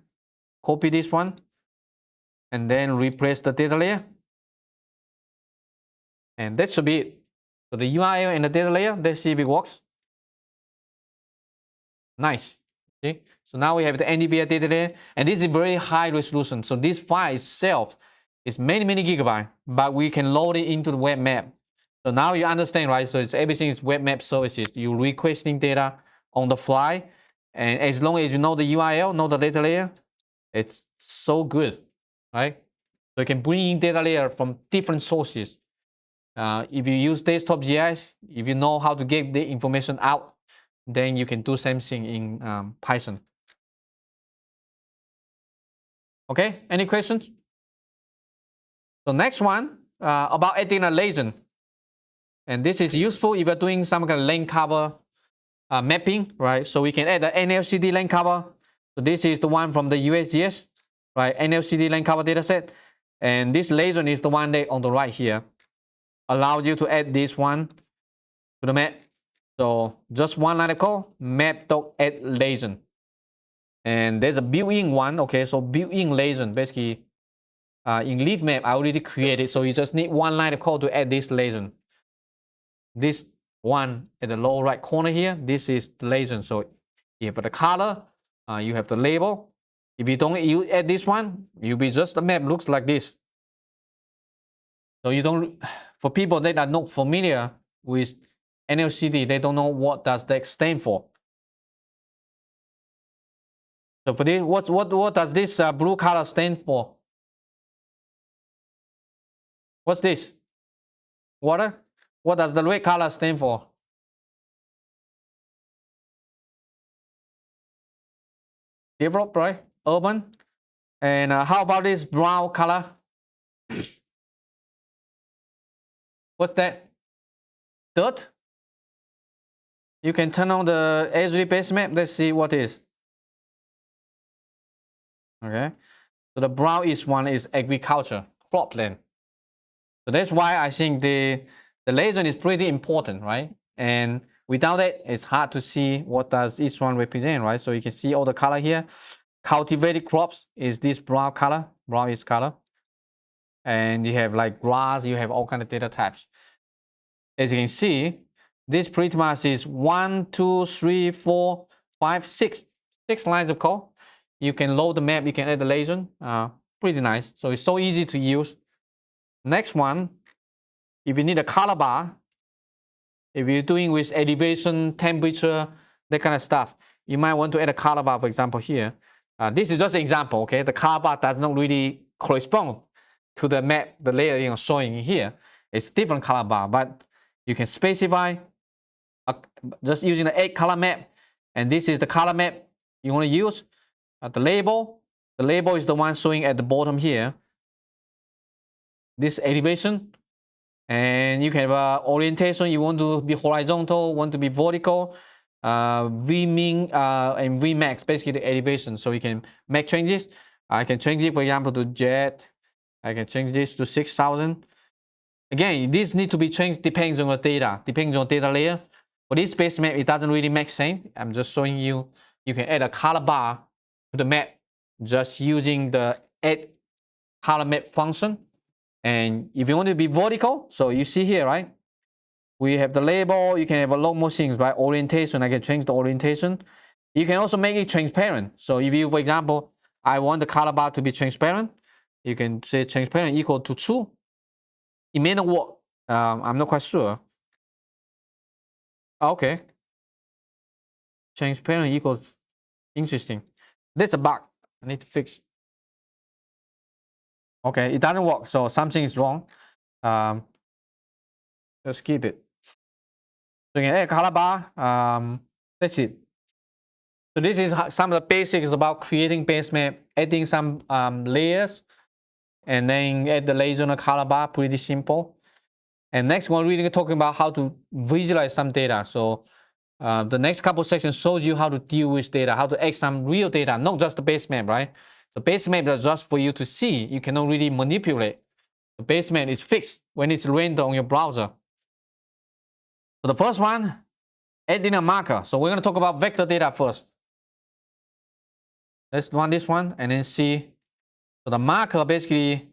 Speaker 1: copy this one, and then replace the data layer. And that should be it. So the URL and the data layer, let's see if it works. Nice. See? So now we have the NDVI data layer, and this is very high resolution. So this file itself is many gigabytes, but we can load it into the web map. So now you understand, right? So everything is web map services. You're requesting data on the fly, and as long as you know the URL, know the data layer, it's so good, right? So you can bring in data layer from different sources. If you use desktop GIS, if you know how to get the information out, then you can do same thing in Python. Okay, any questions? So next one, about adding a legend. And this is useful if you're doing some kind of lane cover mapping, right? So we can add an NLCD lane cover. So this is the one from the USGS, right? NLCD lane cover dataset. And this legend is the one that on the right here. Allows you to add this one to the map. So just one line of code, map.add legend. And there's a built-in one, okay? So built-in legend, basically in Leafmap, I already created. So you just need one line of code to add this legend. This one at the lower right corner here, this is the legend. So you have the color, you have the label. If you don't add this one, you'll be just the map looks like this. So you don't, for people that are not familiar with NLCD, they don't know what does that stand for. So for this, what does this blue color stand for? What's this? Water? What does the red color stand for? developed, right? Urban. And how about this brown color? What's that? Dirt. You can turn on the Esri base map. Let's see what is. Okay. So the brownish one is agriculture, cropland. So that's why I think the legend is pretty important, right? And without it, it's hard to see what does each one represent, right? So you can see all the color here. Cultivated crops is this brown color, brownish color. And you have like grass, you have all kind of data types. As you can see, this pretty much is 1, 2, 3, 4, 5, 6 lines of code. You can load the map, you can add the legend. Pretty nice. So it's so easy to use. Next one, if you need a color bar, if you're doing with elevation, temperature, that kind of stuff, you might want to add a color bar, for example, here. This is just an example, okay? The color bar does not really correspond to the map, the layer showing here. It's different color bar, but you can specify just using the 8 color map, and this is the color map you want to use. The label is the one showing at the bottom here. This elevation, and you can have orientation. You want to be horizontal, want to be vertical. Vmin and Vmax, basically the elevation. So you can make changes. I can change it, for example, to jet. I can change this to 6,000. Again, this need to be changed depends on the data, depends on data layer. For this base map, it doesn't really make sense. I'm just showing you, you can add a color bar to the map just using the add color map function. And if you want to be vertical, so you see here, right? We have the label, you can have a lot more things, right? Orientation, I can change the orientation. You can also make it transparent. So if you, for example, I want the color bar to be transparent, you can say transparent equal to 2. It may not work. I'm not quite sure. Okay. Transparent equals, interesting. That's a bug. I need to fix. Okay, it doesn't work. So something is wrong. Just keep it. So you can add a color bar. That's it. So this is some of the basics about creating base map, adding some layers, and then add the laser on a color bar. Pretty simple. And next one, we're talking about how to visualize some data. So the next couple of sections shows you how to deal with data, how to add some real data, not just the base map, right? The base map is just for you to see. You cannot really manipulate. The base map is fixed when it's rendered on your browser. So the first one, adding a marker. So we're going to talk about vector data first. Let's run this one and then see. So the marker basically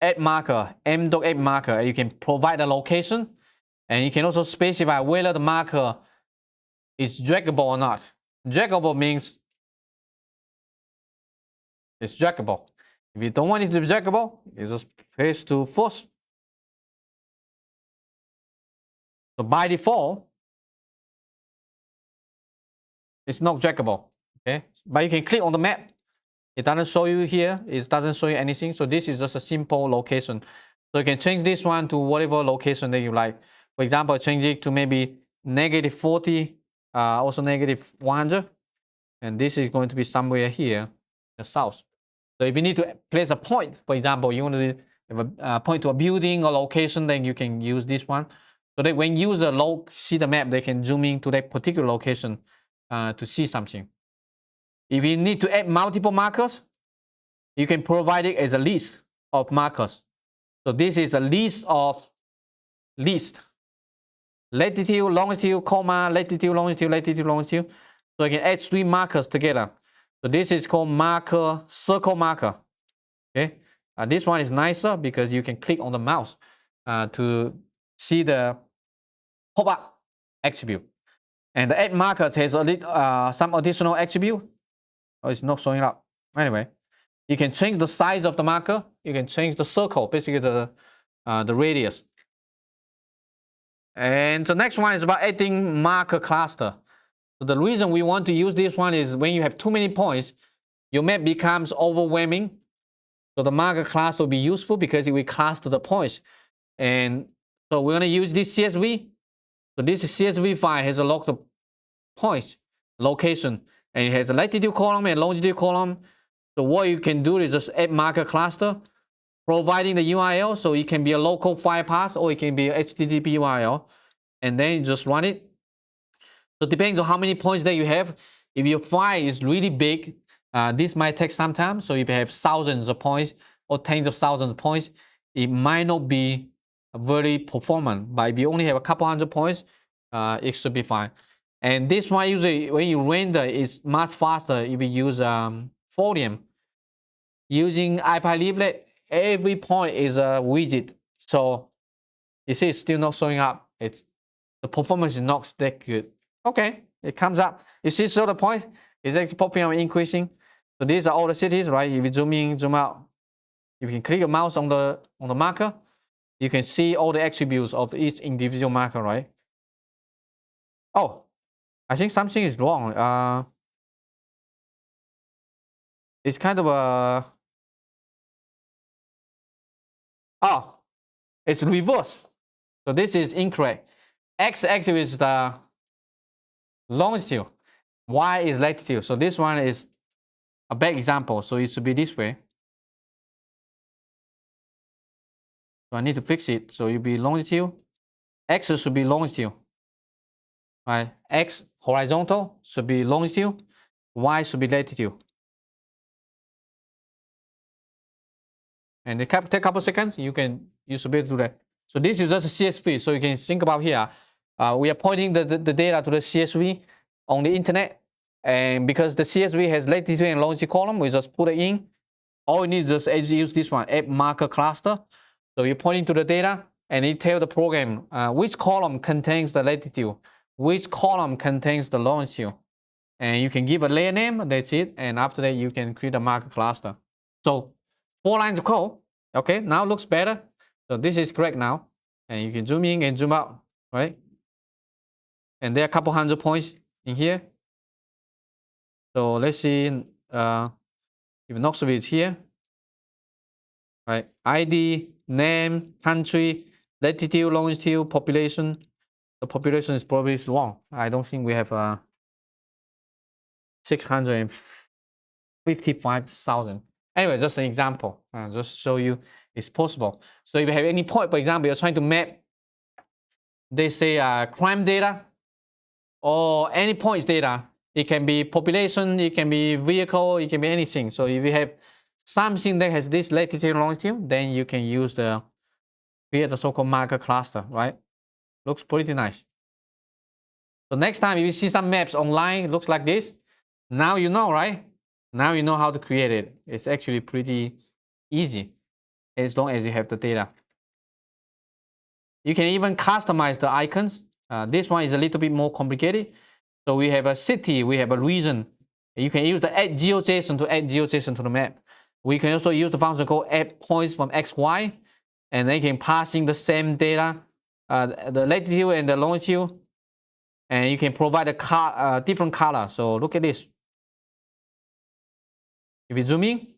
Speaker 1: add marker, m.add marker. You can provide a location, and you can also specify whether the marker is draggable or not. Draggable means it's draggable. If you don't want it to be draggable, you just press to force. So by default, it's not draggable. Okay, but you can click on the map. It doesn't show you here. It doesn't show you anything. So this is just a simple location. So you can change this one to whatever location that you like. For example, change it to maybe -40, also -100. And this is going to be somewhere here, the south. So if you need to place a point, for example, you want to have a point to a building or location, then you can use this one. So that when user see the map, they can zoom in to that particular location to see something. If you need to add multiple markers, you can provide it as a list of markers. So this is a list of latitude, longitude, comma, latitude, longitude, latitude, longitude. So you can add 3 markers together. So this is called marker, circle marker. Okay, this one is nicer because you can click on the mouse to see the pop-up attribute. And the add markers has some additional attribute. Oh, it's not showing up. Anyway, you can change the size of the marker. You can change the circle, basically the radius. And the next one is about adding marker cluster. So the reason we want to use this one is when you have too many points, your map becomes overwhelming. So the marker cluster will be useful because it will cluster the points. And so we're going to use this CSV. So this CSV file has a lot of points, location. and it has a latitude column and longitude column. So what you can do is just add marker cluster, providing the URL. So it can be a local file path or it can be a HTTP URL, and then you just run it. So it depends on how many points that you have. If your file is really big, this might take some time. So if you have thousands of points or tens of thousands of points, it might not be very performant. But if you only have a couple hundred points, it should be fine. And this one usually when you render is much faster if you use Folium. Using IPyLeaflet, every point is a widget. So you see it's still not showing up. It's the performance is not that good. Okay, it comes up. You see, so the point is actually popping up, increasing. So these are all the cities, right? If you zoom in, zoom out, if you can click your mouse on the marker, you can see all the attributes of each individual marker, right? Oh, I think something is wrong. It's kind of a it's reverse. So this is incorrect. X-axis is the longitude, Y is latitude. So this one is a bad example. So it should be this way. So I need to fix it. So it'll be longitude. X should be longitude. Right? X horizontal should be longitude. Y should be latitude. And it take a couple seconds. You should be able to do that. So this is just a CSV. So you can think about here. We are pointing the data to the CSV on the internet. And because the CSV has latitude and longitude column, we just put it in. All you need is just use this one, add marker cluster. So you're pointing to the data and it tells the program which column contains the latitude, which column contains the longitude. And you can give a layer name, that's it. And after that, you can create a marker cluster. So 4 lines of code. Okay, now looks better. So this is correct now. And you can zoom in and zoom out, right? And there are a couple hundred points in here. So let's see if Knoxville is here. Right, ID, name, country, latitude, longitude, population. The population is probably wrong. I don't think we have 655,000. Anyway, just an example. Just show you it's possible. So if you have any point, for example, you're trying to map, they say crime data or any points data. It can be population, it can be vehicle, it can be anything. So if you have something that has this latitude and longitude, then you can use create the so-called marker cluster, right? Looks pretty nice. So next time if you see some maps online, it looks like this. Now you know, right? Now you know how to create it. It's actually pretty easy as long as you have the data. You can even customize the icons. This one is a little bit more complicated. So we have a city, we have a region. You can use the add GeoJSON to add GeoJSON to the map. We can also use the function called add points from XY, and they can pass in the same data, the latitude and the longitude, and you can provide a different color. So look at this. If you zoom in,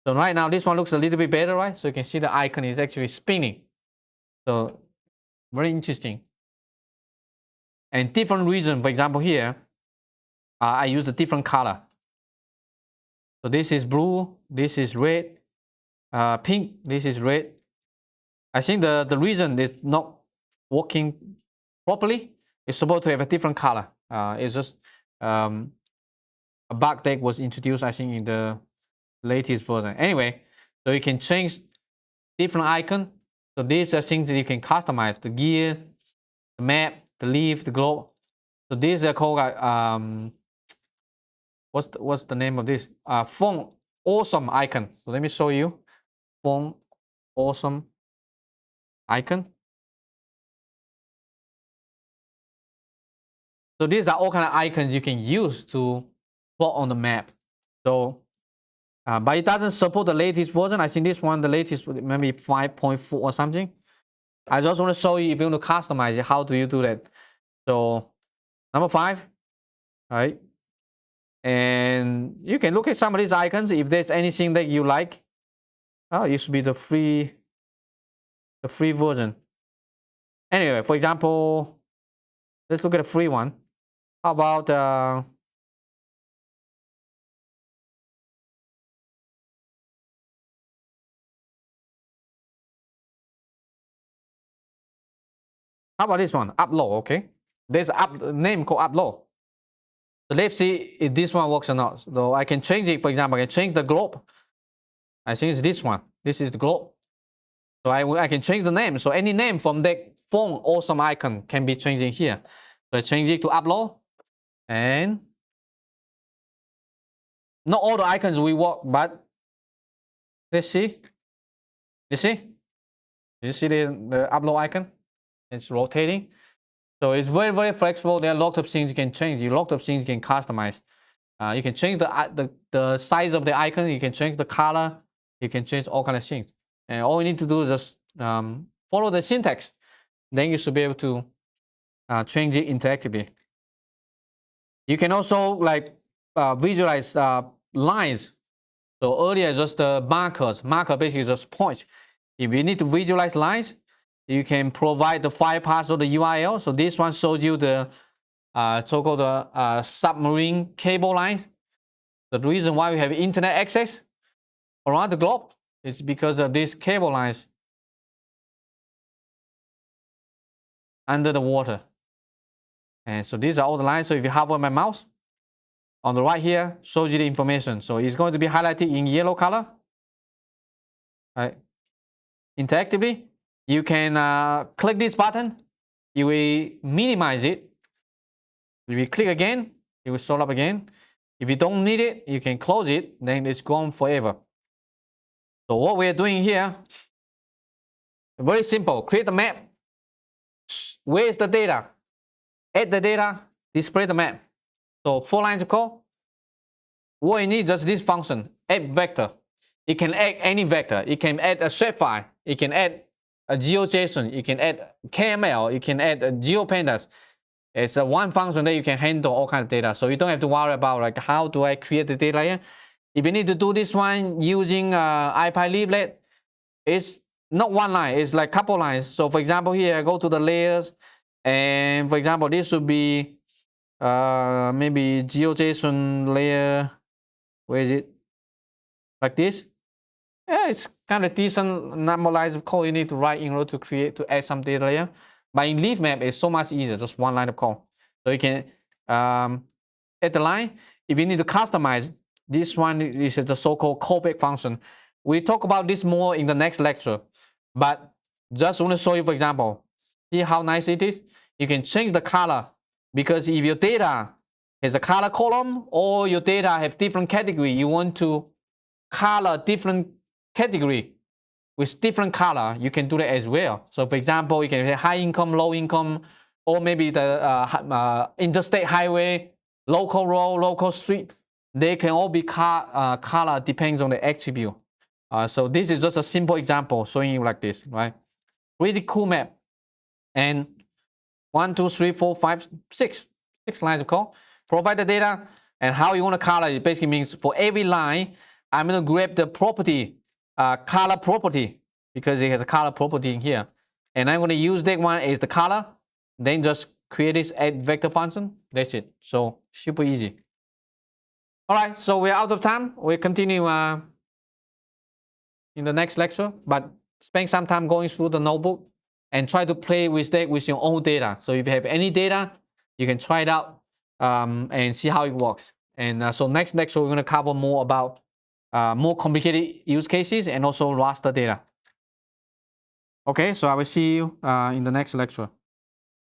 Speaker 1: so right now this one looks a little bit better, right? So you can see the icon is actually spinning. So very interesting. And different region, for example here, I use a different color. So this is blue, this is red, pink, this is red. I think the reason is not working properly. It's supposed to have a different color. It's just a bug that was introduced, I think, in the latest version. Anyway, so you can change different icon. So these are things that you can customize: the gear, the map, the leaf, the globe. So these are called what's the name of this? Font awesome icon. So let me show you. Font awesome icon. So these are all kind of icons you can use to plot on the map. So, but it doesn't support the latest version. I think this one, the latest, maybe 5.4 or something. I just want to show you if you want to customize it, how do you do that? So, number 5, right? And you can look at some of these icons. If there's anything that you like, it should be the free version. Anyway, for example, let's look at the free one. How about How about this one? Upload, okay? There's a name called upload. So let's see if this one works or not. So I can change it, for example, I can change the globe. I think it's this one. This is the globe. So I can change the name. So any name from that phone awesome icon can be changed in here. So I change it to upload. And not all the icons will work, but let's see. You see? You see the upload icon? It's rotating. So it's very, very flexible. There are lots of things you can change. You lots of things you can customize. You can change the size of the icon. You can change the color. You can change all kinds of things. And all you need to do is just follow the syntax. Then you should be able to change it interactively. You can also like visualize lines. So earlier just the markers. Marker basically just points. If you need to visualize lines, you can provide the file path or the URL. So this one shows you the so-called submarine cable lines. The reason why we have internet access around the globe is because of these cable lines under the water. And so these are all the lines. So if you hover my mouse, on the right here shows you the information. So it's going to be highlighted in yellow color. Right. Interactively, you can click this button. You will minimize it. If you click again, it will show up again. If you don't need it, you can close it. Then it's gone forever. So what we're doing here, very simple. Create a map. Where is the data? Add the data, display the map. So 4 lines of code. What you need is just this function, add vector. It can add any vector. It can add a shapefile. It can add a GeoJSON. You can add KML. You can add a GeoPandas. It's a one function that you can handle all kinds of data. So you don't have to worry about like how do I create the data layer. If you need to do this one using IPyLeaflet, it's not one line. It's like a couple lines. So for example, here I go to the layers, and for example, this should be maybe GeoJSON layer. Where is it? Like this. Yeah, it's kind of decent number lines of code you need to write in order to add some data layer. But in Leafmap, it's so much easier, just one line of code. So you can add the line. If you need to customize, this one is the so-called callback function. We talk about this more in the next lecture. But just want to show you, for example, see how nice it is? You can change the color, because if your data has a color column or your data have different category, you want to color different category with different color, you can do that as well. So for example, you can have high income, low income, or maybe the interstate highway, local road, local street. They can all be color depends on the attribute. So this is just a simple example showing you like this, right? Really cool map. And 1, 2, 3, 4, 5, 6 lines of code. Provide the data and how you want to color it. Basically means for every line, I'm going to grab the property, color property, because it has a color property in here. And I'm going to use that one as the color. Then just create this add vector function. That's it. So super easy. All right, so we're out of time. We'll continue in the next lecture, but spend some time going through the notebook and try to play with that with your own data. So if you have any data, you can try it out and see how it works. And so next lecture, we're going to cover more about more complicated use cases and also raster data. Okay, so I will see you in the next lecture.